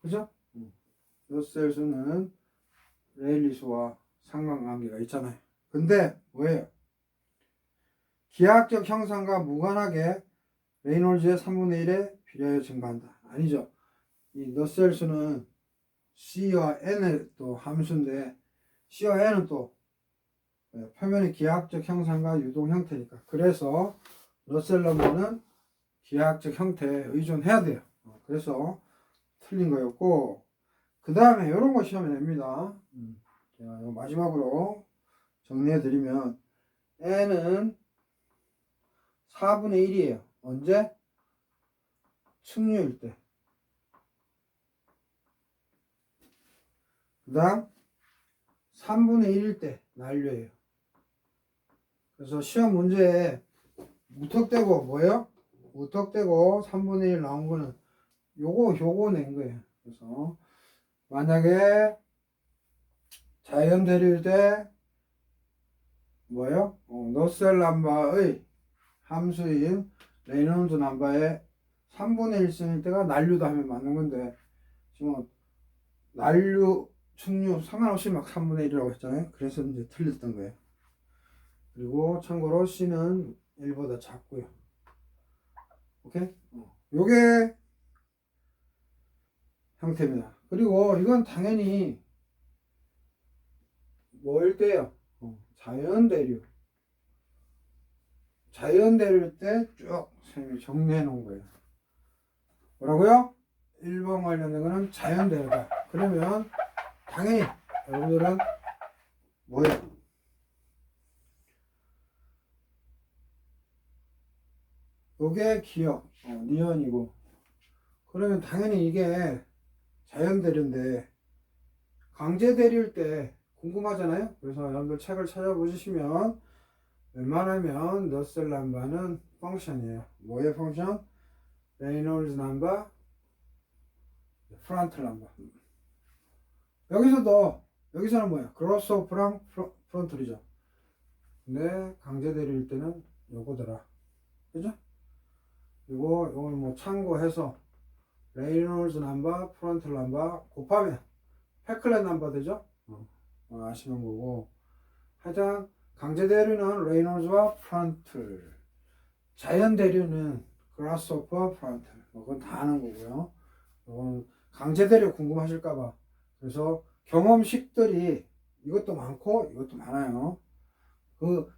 그죠? 너스레 수는 레일리 수와 상관관계가 있잖아요. 근데 뭐예요? 기하학적 형상과 무관하게 레이놀즈의 3분의 1에 비례하여 증가한다. 아니죠. 이 너셀 수는 C와 N의 또 함수인데 C와 N은 또 표면의 기하학적 형상과 유동 형태니까. 그래서 너셀 넘버는 기하학적 형태에 의존해야 돼요. 그래서 틀린 거였고, 그 다음에 이런 거 시험에 냅니다. 제가 마지막으로 정리해 드리면 N은 4분의 1이에요. 언제? 측류일 때. 그 다음 3분의 1일 때 난류예요. 그래서 시험 문제에 무턱대고 뭐예요? 무턱대고 3분의 1 나온 거는 요거 낸 거예요. 그래서 만약에 자연 대류일 때 뭐예요? 너셀 남바의 함수인 레이놀드 남바의 3분의 1승일 때가 난류다 하면 맞는 건데 지금 난류, 측류 상관없이 막 3분의 1이라고 했잖아요. 그래서 이제 틀렸던 거예요. 그리고 참고로 C는 1보다 작고요. 오케이? 요게 형태입니다. 그리고 이건 당연히 뭐일 때요? 자연대류. 자연대류일 때 쭉 정리해 놓은 거예요. 뭐라고요? 1번 관련된 거는 자연대류다. 그러면 당연히 여러분들은 뭐예요? 요게 기억, 니언이고. 그러면 당연히 이게 자연대류인데 강제대류일 때 궁금하잖아요. 그래서 여러분들 책을 찾아보시면 웬만하면 너셀 남바는 펑션이에요. 뭐의 펑션? 레이놀즈 남바, 프란트 남바. 여기서는 뭐야? 크로스오프랑 프론트리죠. 근데 강제대류일 때는 요거더라. 그죠? 그리고 이걸 뭐 참고해서 레이놀즈 남바, 프론트 남바 곱하면 패클렛 남바 되죠? 아시는 거고. 하여튼 강제대류는 레이놀즈와 프론트, 자연대류는 그라스오퍼와 프론트. 그건 다 아는 거고요. 이건 강제대류 궁금하실까봐. 그래서 경험식들이 이것도 많고 이것도 많아요.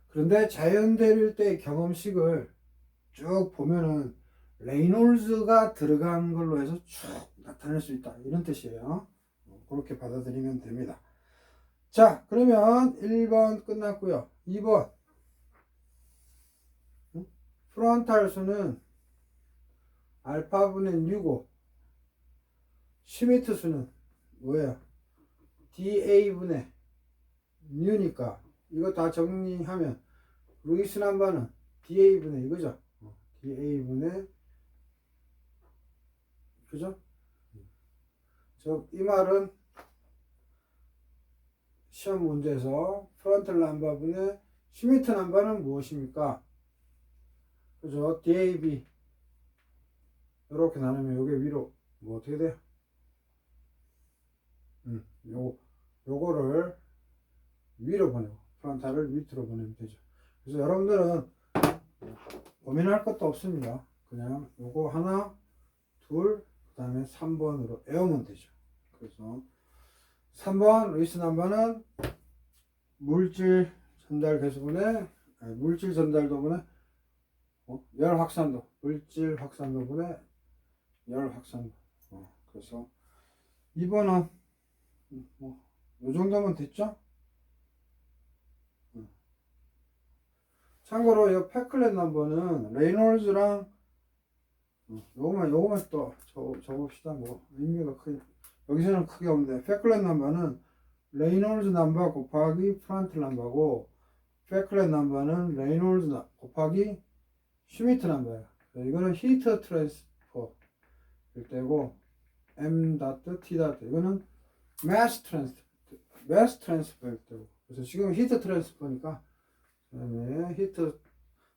그런데 자연대류일 때 경험식을 쭉 보면은 레이놀즈가 들어간 걸로 해서 쭉 나타낼 수 있다. 이런 뜻이에요. 그렇게 받아들이면 됩니다. 자, 그러면 1번 끝났고요. 2번. 프론탈 수는 알파분의 6고, 슈미트 수는 뭐예요? DA분의 뮤니까. 이거 다 정리하면 루이스 남바는 DA분의 이거죠. DA분의 그죠? 이 말은 시험 문제에서 프론탈 남바분의 슈미트 남바는 무엇입니까? 그죠? DAB 이렇게 나누면 요게 위로 뭐 어떻게 돼요? 요거를 위로 보내고 프론탈을 밑으로 보내면 되죠. 그래서 여러분들은 고민할 것도 없습니다. 그냥 요거 하나, 둘, 그 다음에 3번으로 외우면 되죠. 그래서 3번 루이스 넘버는 물질 전달 계수분의 물질 전달 도분의 열 확산도, 물질 확산도 분의 열 확산도. 그래서 2번은 뭐 요 정도면 됐죠? 참고로 이 패클렛 넘버는 레이놀즈랑 요거만 또 적읍시다. 뭐 의미가 크게 여기서는 크게 없는데 패클렛 넘버는 레이놀즈 넘버 곱하기 프란틀 넘버고 패클렛 넘버는 레이놀즈 곱하기 슈미트 넘버예요. 이거는 히트 트랜스퍼일 때고 m t 이거는 mass transfer일 때고 그래서 지금 히트 트랜스퍼니까 그다음에 히트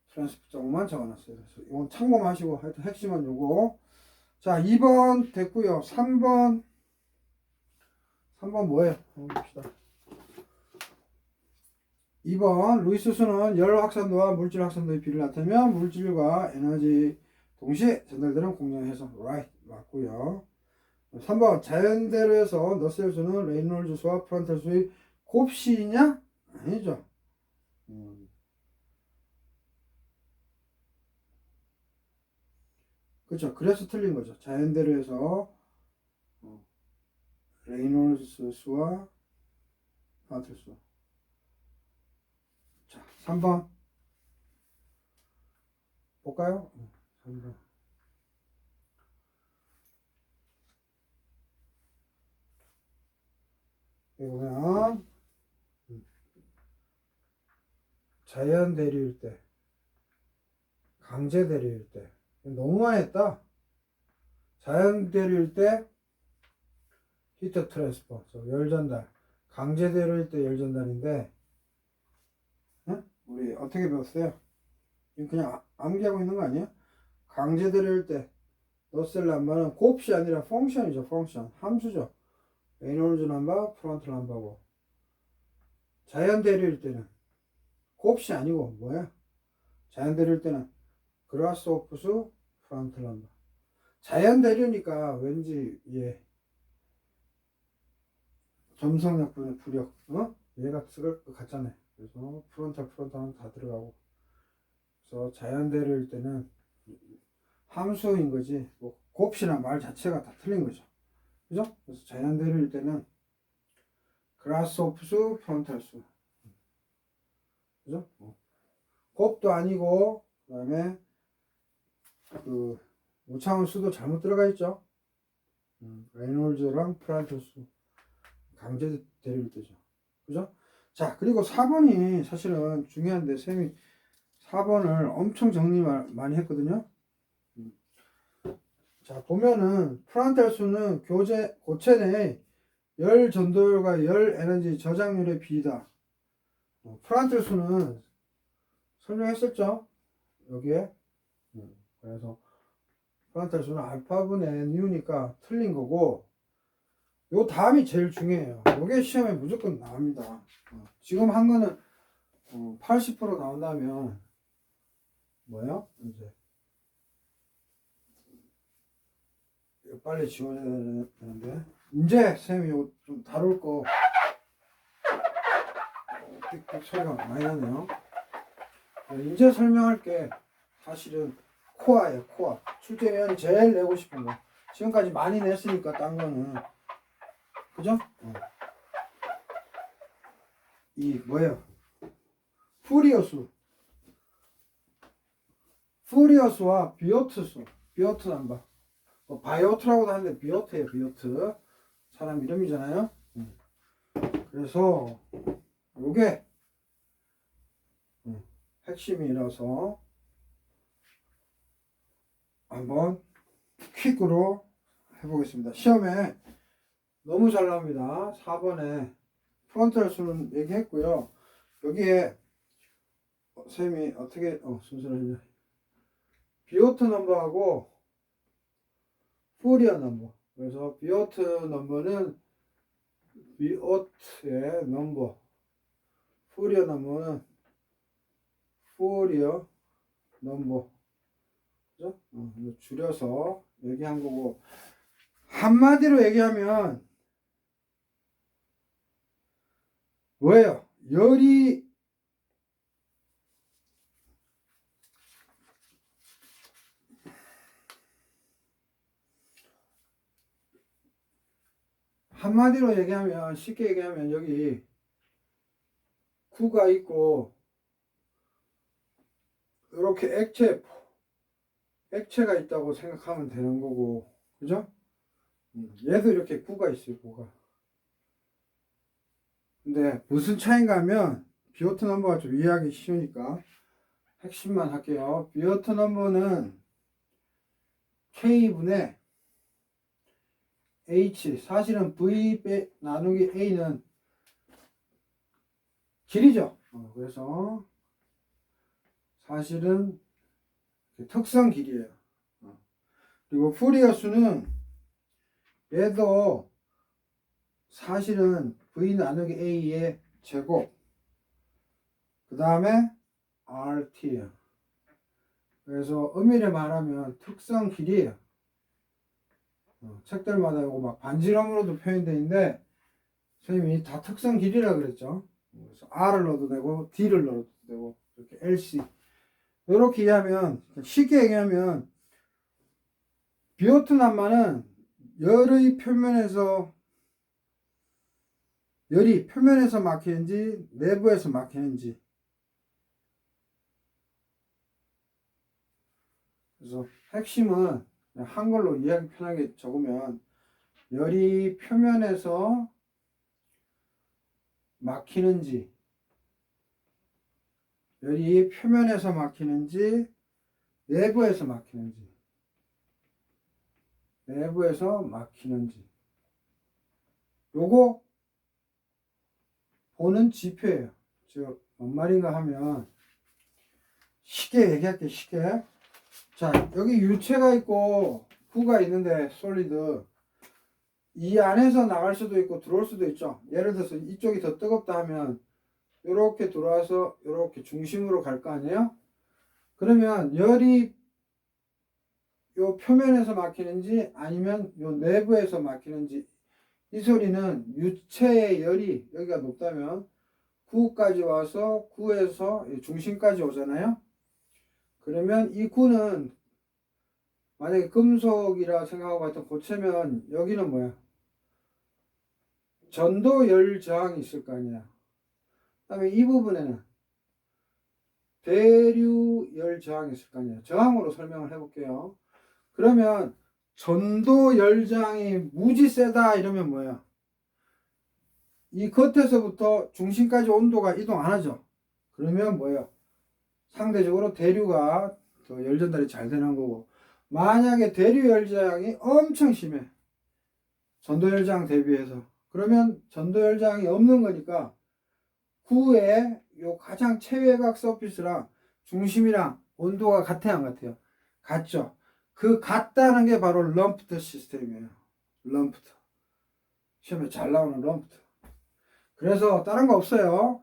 트랜스퍼 조금만 적어놨어요. 그래서 이건 참고하시고 하여튼 핵심은 요거. 자 2번 됐고요. 3번 뭐예요? 한번 봅시다. 2번 루이스 수는 열 확산도와 물질 확산도의 비를 나타내면 물질과 에너지 동시에 전달되는 공량해서 right 맞고요. 3번 자연대로에서 너셀 수는 레이놀즈 수와 프란탈 수의 곱식이냐? 아니죠. 그렇죠. 그래서 틀린 거죠. 자연대로에서 레이놀즈 수와 프란탈 수. 자, 3번 볼까요? 3번. 여기 보면 자연 대류일 때, 강제 대류일 때 너무 많이 했다. 자연 대류일 때 히트 트랜스퍼, 열 전달. 강제 대류일 때 열 전달인데, 우리 어떻게 배웠어요? 그냥 암기하고 있는 거 아니야? 강제 대류일 때 너셀 넘버는 곱이 아니라 펑션이죠. 펑션 함수죠. 레이놀즈 넘버, 프론트 넘버고. 자연 대류일 때는 곱이 아니고 뭐야? 자연 대류일 때는 그라스 오프스 프론트 넘버. 자연 대류니까 왠지 점성력분의 부력, 얘가 쓸 것 같잖아요. 그래서 프론탈은 다 들어가고. 그래서 자연 대류일 때는 함수인 거지. 뭐 곱이나 말 자체가 다 틀린 거죠. 그죠? 그래서 자연 대류일 때는 그라스 오프스 프론탈 수. 그죠? 곱도 아니고, 그 다음에 그 우차원 수도 잘못 들어가 있죠. 레이놀즈랑 프란탈 수. 강제 대류일 때죠. 그죠? 자, 그리고 4번이 사실은 중요한데, 쌤이 4번을 엄청 정리 많이 했거든요. 자, 보면은, 프란탈 수는 고체 내 열 전도율과 열 에너지 저장률의 비다. 프란탈 수는 설명했었죠? 여기에. 그래서, 프란탈 수는 알파분의 뉴니까 틀린 거고, 요 다음이 제일 중요해요. 요게 시험에 무조건 나옵니다. 지금 한 거는 80% 나온다면 뭐예요? 이제 빨리 지원해야 되는데 이제 쌤이 요 좀 다룰 거 띡띡 소리가 많이 나네요. 이제 설명할 게 사실은 코어예요. 코어. 출제위원이 제일 내고 싶은 거. 지금까지 많이 냈으니까 딴 거는 그죠? 이 뭐예요? 푸리어수와 비오트수. 비오트 넘버. 바이오트라고도 하는데 비오트예요. 비오트. 사람 이름이잖아요. 그래서 요게 핵심이라서 한번 퀵으로 해보겠습니다. 시험에 너무 잘 나옵니다. 4번에 프론탈 수는 얘기했고요. 여기에 쌤이 어떻게 순서를 했냐. 비오트 넘버하고 푸리어 넘버. 그래서 비오트 넘버는 비오트의 넘버, 푸리어 넘버는 푸리어 넘버. 그죠? 이거 줄여서 얘기한 거고, 한마디로 얘기하면 뭐예요? 열이 한마디로 얘기하면, 쉽게 얘기하면 여기 구가 있고 이렇게 액체가 있다고 생각하면 되는 거고, 그죠? 얘도 이렇게 구가 있어요, 구가. 근데 무슨 차이인가 하면, 비오트 넘버가 좀 이해하기 쉬우니까 핵심만 할게요. 비오트 넘버는 K분의 H, 사실은 V 나누기 A는 길이죠. 그래서 사실은 특성 길이에요. 그리고 푸리어 수는 얘도 사실은 V 나누기 A의 제곱, 그 다음에 RT예요. 그래서 엄밀히 말하면 특성 길이에요. 책들마다 이거 막 반지름으로도 표현되어 있는데 선생님이 다 특성 길이라 그랬죠. 그래서 R을 넣어도 되고 D를 넣어도 되고 이렇게 LC 이렇게 이해하면, 쉽게 얘기하면 비오트 난마는 열이 표면에서 막히는지 내부에서 막히는지, 그래서 핵심은 한글로 이해하기 편하게 적으면 열이 표면에서 막히는지 내부에서 막히는지 요거 보는 지표예요. 즉 뭔 말인가 하면, 쉽게 얘기할게, 쉽게. 자, 여기 유체가 있고 구가 있는데, 솔리드 이 안에서 나갈 수도 있고 들어올 수도 있죠. 예를 들어서 이쪽이 더 뜨겁다 하면 이렇게 들어와서 이렇게 중심으로 갈 거 아니에요? 그러면 열이 요 표면에서 막히는지 아니면 요 내부에서 막히는지, 이 소리는 유체의 열이 여기가 높다면 9까지 와서 9에서 중심까지 오잖아요. 그러면 이 9는 만약에 금속이라 생각하고 같은 고체면 여기는 뭐야? 전도 열 저항이 있을 거 아니야. 그 다음에 이 부분에는 대류 열 저항이 있을 거 아니야. 저항으로 설명을 해볼게요. 그러면 전도 열 저항이 무지 세다 이러면 뭐야? 이 겉에서부터 중심까지 온도가 이동 안 하죠. 그러면 뭐예요? 상대적으로 대류가 더 열 전달이 잘 되는 거고, 만약에 대류 열 저항이 엄청 심해, 전도 열 저항 대비해서, 그러면 전도 열 저항이 없는 거니까 구의 요 가장 최외곽 서피스랑 중심이랑 온도가 같아요, 안 같아요? 같죠. 그 같다는 게 바로 럼프트 시스템이에요. 럼프트. 시험에 잘 나오는 럼프트. 그래서 다른 거 없어요.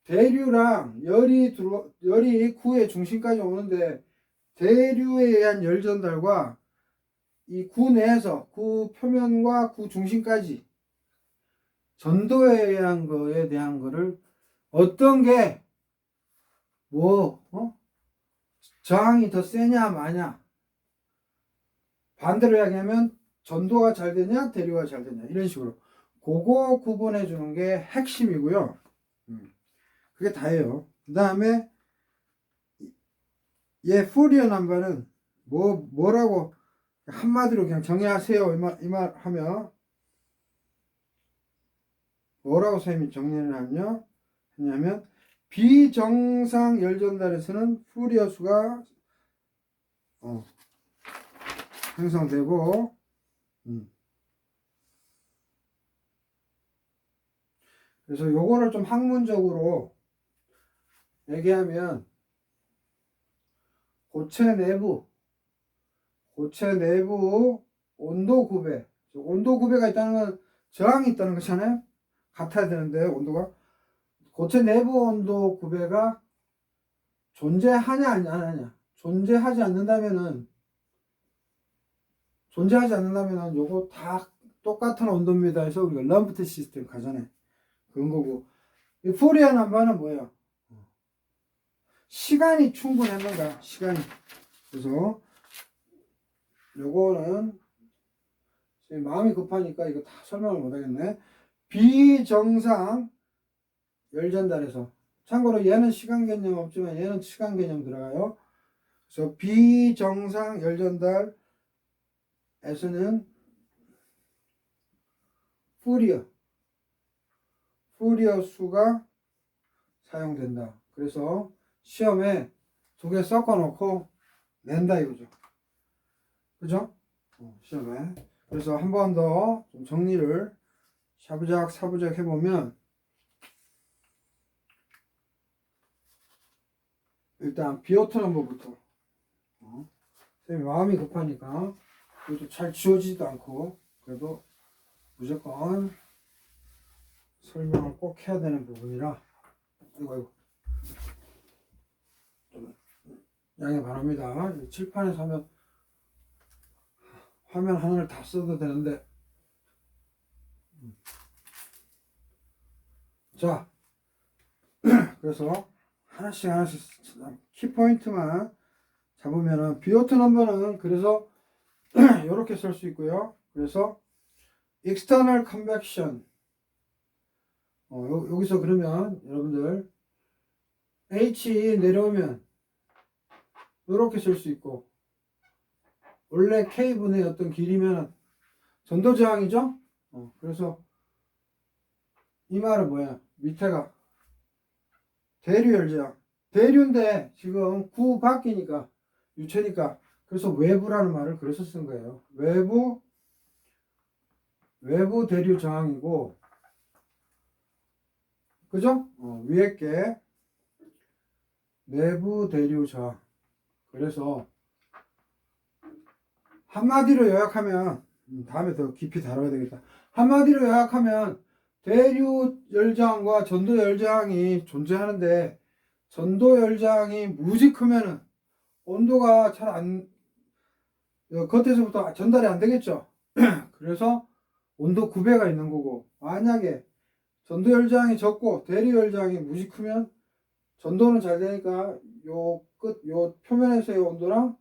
대류랑 열이 구의 중심까지 오는데, 대류에 의한 열 전달과 이 구 내에서 구 표면과 구 중심까지 전도에 의한 거에 대한 거를 어떤 게 저항이 더 세냐 마냐, 반대로 이야기하면 전도가 잘 되냐 대류가 잘 되냐, 이런 식으로 그거 구분해 주는 게 핵심이고요. 그게 다예요. 그 다음에 얘 푸리어 넘버는 뭐라고 한마디로 그냥 정리하세요 이 말 하면 뭐라고 선생님이 정리를 했냐면 비정상 열전달에서는 푸리어 수가 형성되고, 그래서 요거를 좀 학문적으로 얘기하면 고체 내부 온도 구배. 온도 구배가 있다는 건 저항이 있다는 거잖아요. 같아야 되는데 온도가. 고체 내부 온도 구배가 존재하냐 안 하냐. 존재하지 않는다면은 요거 다 똑같은 온도입니다 해서 우리가 럼프트 시스템 가잖아요. 그런 거고. 이 포리어 남바는 뭐예요? 시간이 충분했는가? 시간이. 그래서 요거는 마음이 급하니까 이거 다 설명을 못 하겠네. 비정상 열전달에서. 참고로 얘는 시간 개념 없지만 얘는 시간 개념 들어가요. 그래서 비정상 열전달에서는 푸리어 수가 사용된다. 그래서 시험에 두 개 섞어 놓고 낸다 이거죠. 그죠? 시험에. 그래서 한 번 더 좀 정리를 사부작 해보면, 일단 비오트 넘버부터. 선생님이 마음이 급하니까 이것도 잘 지워지지도 않고 그래도 무조건 설명을 꼭 해야 되는 부분이라 이거 좀 양해 바랍니다. 칠판에서 하면 화면 하나를 다 써도 되는데. 자, 그래서 하나씩 키포인트만 잡으면은 비오트 넘버는 그래서 이렇게 쓸 수 있고요. 그래서 external convection, 여기서 그러면 여러분들 H 내려오면 이렇게 쓸 수 있고, 원래 K분의 어떤 길이면 전도저항이죠. 그래서 이 말은 뭐야? 밑에가 대류열저항. 대류인데 지금 구 바뀌니까 유체니까, 그래서 외부라는 말을 그래서 쓴 거예요. 외부 대류 저항이고, 그죠? 위에 게 내부 대류 저항. 그래서 한마디로 요약하면, 다음에 더 깊이 다뤄야 되겠다. 한마디로 요약하면 대류 열저항과 전도 열저항이 존재하는데, 전도 열저항이 무지 크면은 온도가 잘 안, 겉에서부터 전달이 안 되겠죠. 그래서 온도 구배가 있는 거고, 만약에 전도 열저항이 적고 대류 열저항이 무지 크면 전도는 잘 되니까 요 표면에서의 온도랑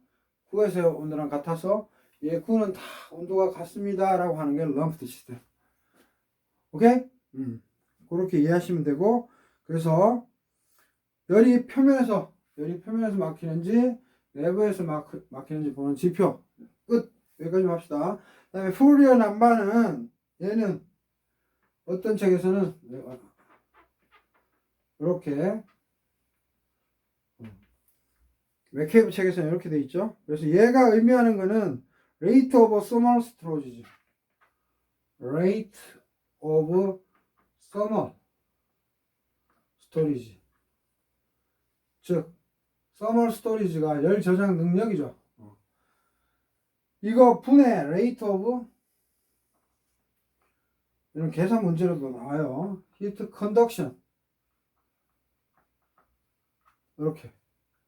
구에서의 온도랑 같아서 얘 구는 다 온도가 같습니다 라고 하는 게 럼프트 시스템. 오케이? 그렇게 이해하시면 되고, 그래서 열이 표면에서 막히는지 내부에서 막히는지 보는 지표. 끝. 여기까지 합시다. 그 다음에 푸리어 남바는, 얘는 어떤 책에서는 이렇게, 웨케이브 책에서는 이렇게 돼 있죠. 그래서 얘가 의미하는 거는 rate of thermal storage, rate of thermal storage, 즉 thermal storage가 열 저장 능력이죠. 이거 분해 rate of, 이런 계산 문제로도 나와요. heat conduction, 이렇게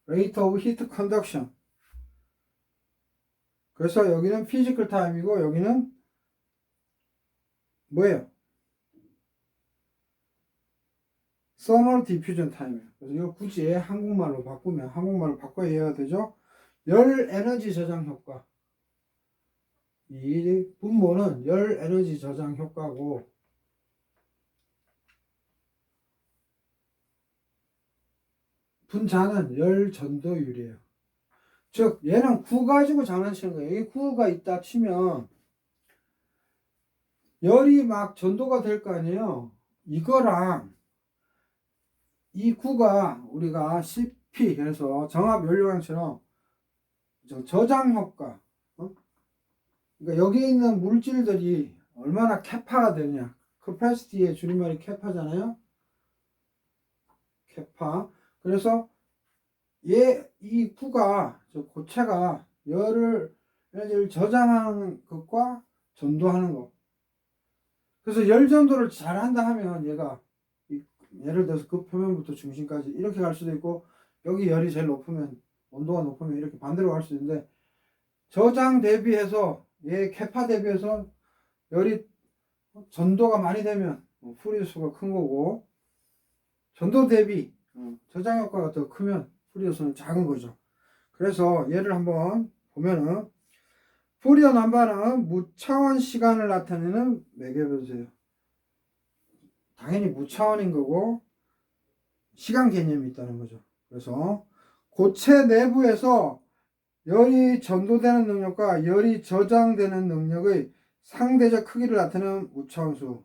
rate of heat conduction. 그래서 여기는 physical time이고 여기는 뭐예요? thermal diffusion time이에요. 그래서 이거 굳이 한국말로 바꿔야 이해가 되죠? 열 에너지 저장 효과. 이 분모는 열 에너지 저장 효과고, 분자는 열 전도율이에요. 즉 얘는 구 가지고 장난치는 거예요. 여기 구가 있다 치면 열이 막 전도가 될 거 아니에요. 이거랑 이 구가 우리가 CP 해서 정합 연료량처럼 저장 효과, 그러니까 여기 있는 물질들이 얼마나 캐파가 되냐. 캐파시티의 줄임말이 캐파잖아요. 캐파. 그래서 이 구가, 고체가 열을 에너지를 저장하는 것과 전도하는 것. 그래서 열 전도를 잘한다 하면 얘가 예를 들어서 그 표면부터 중심까지 이렇게 갈 수도 있고, 여기 열이 제일 높으면, 온도가 높으면 이렇게 반대로 갈 수도 있는데, 저장 대비해서 얘 캐파 대비해서 열이 전도가 많이 되면 프리우스가 큰 거고, 전도 대비 저장 효과가 더 크면 프리우스는 작은 거죠. 그래서 얘를 한번 보면은, 푸리어 넘버는 무차원 시간을 나타내는 매개 변수예요. 당연히 무차원인 거고 시간 개념이 있다는 거죠. 그래서 고체 내부에서 열이 전도되는 능력과 열이 저장되는 능력의 상대적 크기를 나타내는 무차원수.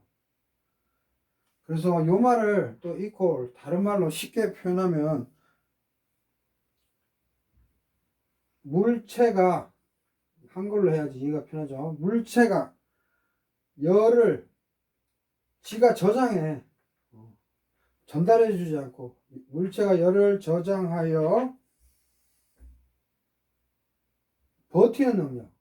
그래서 요 말을 또 equal, 다른 말로 쉽게 표현하면, 물체가, 한글로 해야지 이해가 편하죠. 물체가 열을 지가 저장해, 전달해 주지 않고, 물체가 열을 저장하여 버티는 능력.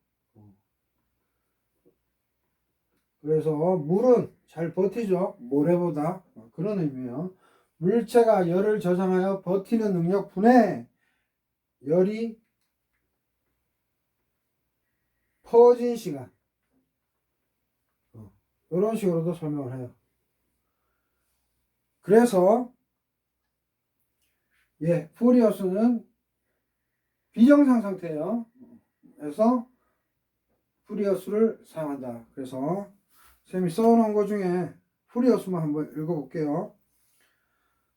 그래서 물은 잘 버티죠, 모래보다. 그런 의미예요. 물체가 열을 저장하여 버티는 능력 분에 열이 퍼진 시간. 이런 식으로도 설명을 해요. 그래서 푸리어스는 비정상 상태예요. 그래서 푸리어스를 사용한다. 그래서 쌤이 써놓은 것 중에 푸리어스만 한번 읽어볼게요.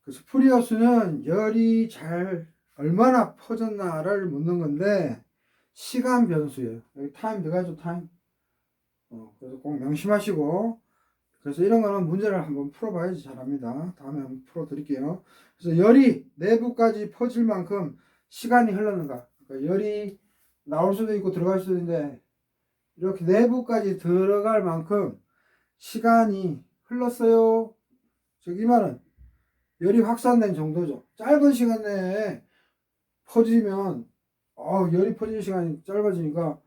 그래서 푸리어스는 열이 얼마나 퍼졌나를 묻는 건데, 시간 변수예요. 여기 타임 들어가죠, 타임. 그래서 꼭 명심하시고, 그래서 이런 거는 문제를 한번 풀어봐야지 잘합니다. 다음에 한번 풀어드릴게요. 그래서 열이 내부까지 퍼질 만큼 시간이 흘렀는가. 그러니까 열이 나올 수도 있고 들어갈 수도 있는데, 이렇게 내부까지 들어갈 만큼 시간이 흘렀어요. 즉, 이 말은 열이 확산된 정도죠. 짧은 시간 내에 퍼지면, 열이 퍼지는 시간이 짧아지니까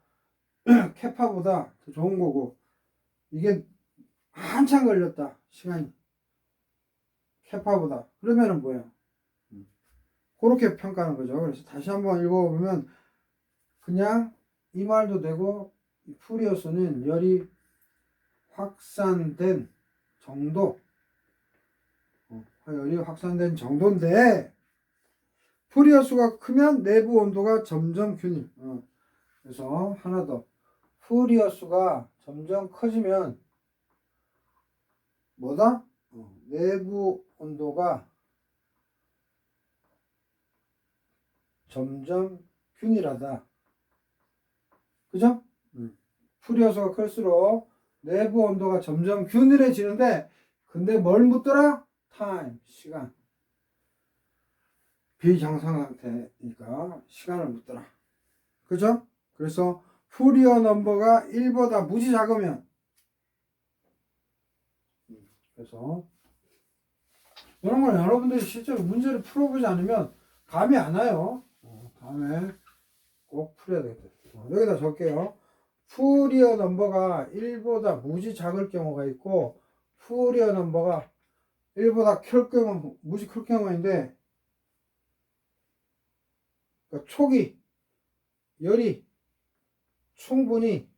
캐파보다 더 좋은 거고, 이게 한참 걸렸다, 시간이. 캐파보다. 그러면은 뭐예요? 그렇게 평가하는 거죠. 그래서 다시 한번 읽어보면, 그냥 이 말도 되고, 푸리어스는 열이 확산된 정도, 열이 확산된 정도인데, 푸리어스가 크면 내부 온도가 점점 균일. 그래서 하나 더. 푸리어스가 점점 커지면 뭐다? 내부 온도가 점점 균일하다. 그죠? 푸리어스가 클수록 내부 온도가 점점 균일해지는데, 근데 뭘 묻더라? 타임, 시간. 비정상 상태니까 시간을 묻더라. 그죠? 그래서 푸리어 넘버가 1보다 무지 작으면, 그래서 이런 걸 여러분들이 실제로 문제를 풀어보지 않으면 감이 안 와요. 다음에 꼭 풀어야 되겠다. 여기다 적을게요. 푸리어 넘버가 1보다 무지 작을 경우가 있고, 푸리어 넘버가 1보다 무지 클 경우가 있는데, 그러니까 초기 열이 충분히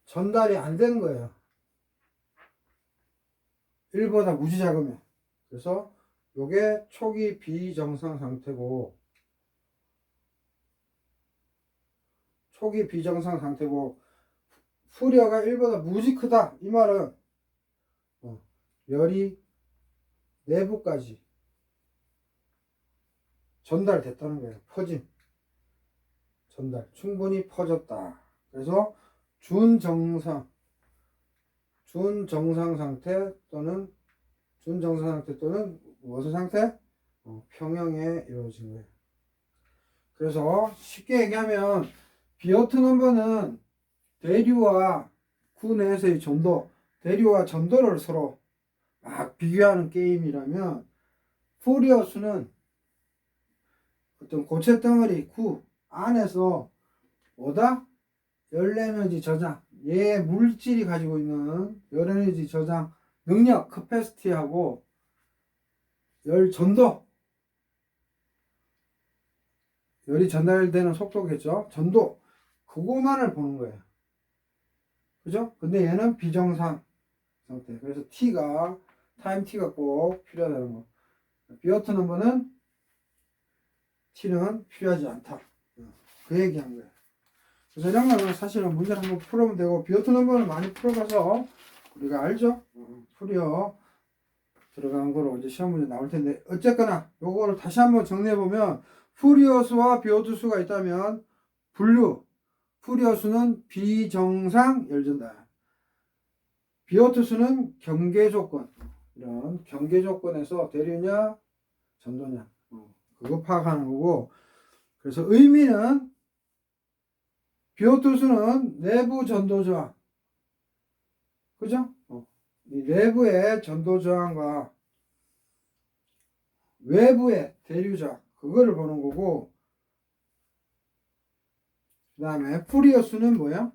전달이 안 되는 거예요. 1보다 무지 작으면. 그래서 요게 초기 비정상 상태고, 푸리어가 1보다 무지 크다, 이 말은 열이 내부까지 전달됐다는 거예요. 전달 충분히 퍼졌다. 그래서 준정상 상태 또는 무슨 상태? 평형에 이루어진 거예요. 그래서 쉽게 얘기하면 비어트 넘버는 대류와 구 내에서의 전도, 대류와 전도를 서로 막 비교하는 게임이라면, 푸리어스는 어떤 고체 덩어리 구 안에서 뭐다? 열 에너지 저장, 얘 물질이 가지고 있는 열 에너지 저장 능력, 캐패시티하고 열 전도, 열이 전달되는 속도겠죠. 전도, 그거만을 보는 거예요. 그죠? 근데 얘는 비정상 상태. 그래서 T가, 타임 T가 꼭 필요하다는 거. 비어트 넘버는 T는 필요하지 않다. 그 얘기한 거예요. 그래서 이런 거는 사실은 문제를 한번 풀어보면 되고, 비어트 넘버는 많이 풀어봐서 우리가 알죠? 풀이어 들어간 거로 이제 시험 문제 나올 텐데, 어쨌거나 요거를 다시 한번 정리해보면, 푸리어수와 비오트수가 있다면 분류, 푸리어수는 비정상 열전달, 비오트수는 경계 조건, 이런 경계 조건에서 대류냐 전도냐 그거 파악하는 거고, 그래서 의미는 비오트수는 내부 전도 저항, 그죠? 이 내부의 전도 저항과 외부의 대류 저항, 그거를 보는 거고, 그 다음에 푸리어수는 뭐야?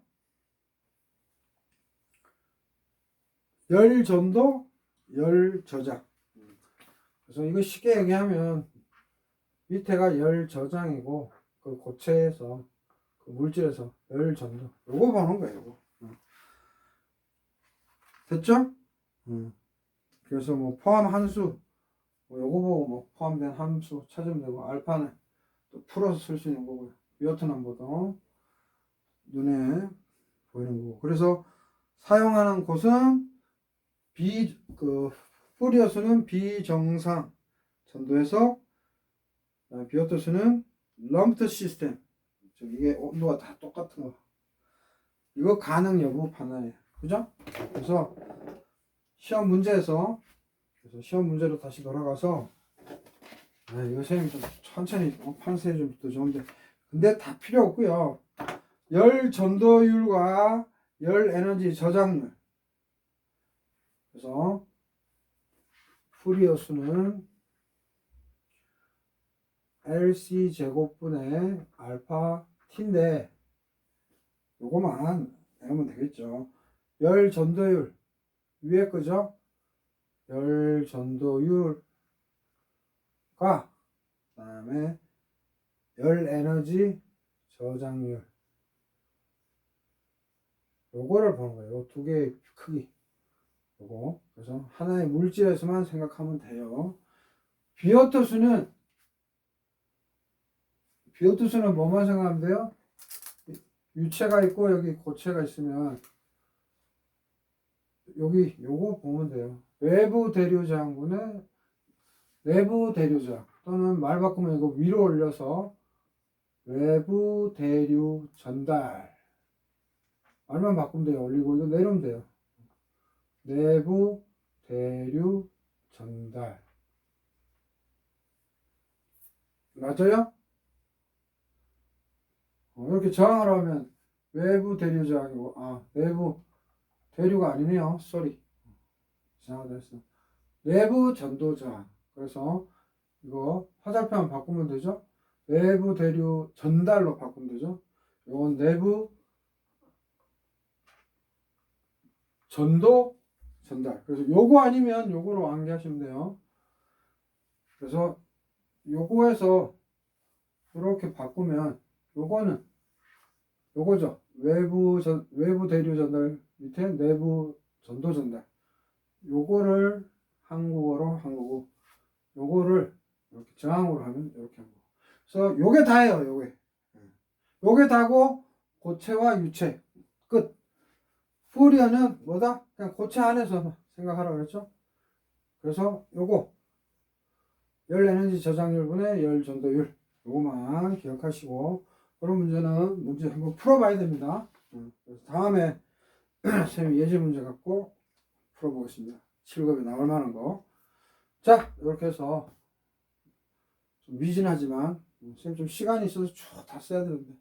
열 전도, 열 저장. 그래서 이거 쉽게 얘기하면 밑에가 열 저장이고, 그 고체에서 그 물질에서 열 전도, 요거 보는 거예요. 요거. 됐죠? 그래서 뭐 포함 함수, 뭐 요거 보고 뭐 포함된 함수 찾으면 되고, 알파는 또 풀어서 쓸 수 있는 거고요. 비어트 넘버도 눈에 보이는 거고. 그래서 사용하는 곳은 푸리어스는 비정상 전도에서, 비오트스는 럼프트 시스템. 이게 온도가 다 똑같은 거. 이거 가능 여부 판단이에요. 그죠? 그래서 시험 문제에서, 그래서 시험 문제로 다시 돌아가서, 이거 선생님 좀 천천히 판세해 좀 더 좋은데, 근데 다 필요 없고요. 열 전도율과 열 에너지 저장률. 그래서 푸리어스는 LC 제곱분의 알파 T인데, 요거만 외우면 되겠죠. 열 전도율 위에 거죠. 열 전도율과 그다음에 열 에너지 저장률, 요거를 보는 거예요. 요 두 개의 크기. 요거. 그래서 하나의 물질에서만 생각하면 돼요. 비오트수는 뭐만 생각하면 돼요? 유체가 있고 여기 고체가 있으면 여기 요거 보면 돼요. 외부 대류 저항분의 내부 대류 저항, 또는 말 바꾸면 이거 위로 올려서 외부 대류 전달, 말만 바꾸면 돼요. 올리고 이거 내리면 돼요. 내부 대류 전달. 맞아요? 이렇게 저항을 하면 외부 대류 저항이고, 내부 대류가 아니네요. 쏘리. 이상하다 했어. 내부 전도 저항. 그래서 이거 화살표만 바꾸면 되죠? 내부 대류 전달로 바꾸면 되죠? 이건 내부 전도 전달. 그래서 요거 아니면 요거로 암기하시면 돼요. 그래서 요거에서 이렇게 바꾸면 요거는 요거죠. 외부 대류 전달 밑에 내부 전도 전달. 요거를 한국어, 요거를 이렇게 저항으로 하면 이렇게 하는 거. 그래서 요게 다예요. 요게 다고 고체와 유체 끝. 푸리어는 뭐다? 그냥 고체 안에서 생각하라고 그랬죠. 그래서 요거 열 에너지 저장률분의 열 전도율, 요거만 기억하시고, 그런 문제는 문제 한번 풀어봐야 됩니다. 그래서 다음에 선생님 예제 문제 갖고 풀어보겠습니다. 7급에 나올 만한 거. 자, 이렇게 해서 좀 미진하지만 선생님 좀 시간이 있어서 쭉 다 써야 되는데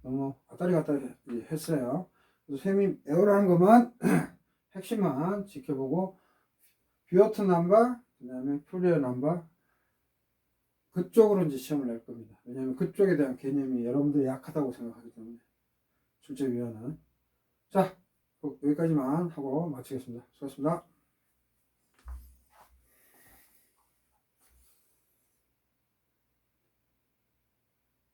너무 왔다리 갔다리 했어요. 그래서 선생님이 외우라는 것만 핵심만 지켜보고, 비오트 넘버, 그 다음에 푸리어 넘버, 그쪽으로 이제 시험을 낼 겁니다. 왜냐하면 그쪽에 대한 개념이 여러분들이 약하다고 생각하기 때문에 출제위원은. 자, 여기까지만 하고 마치겠습니다. 수고하셨습니다.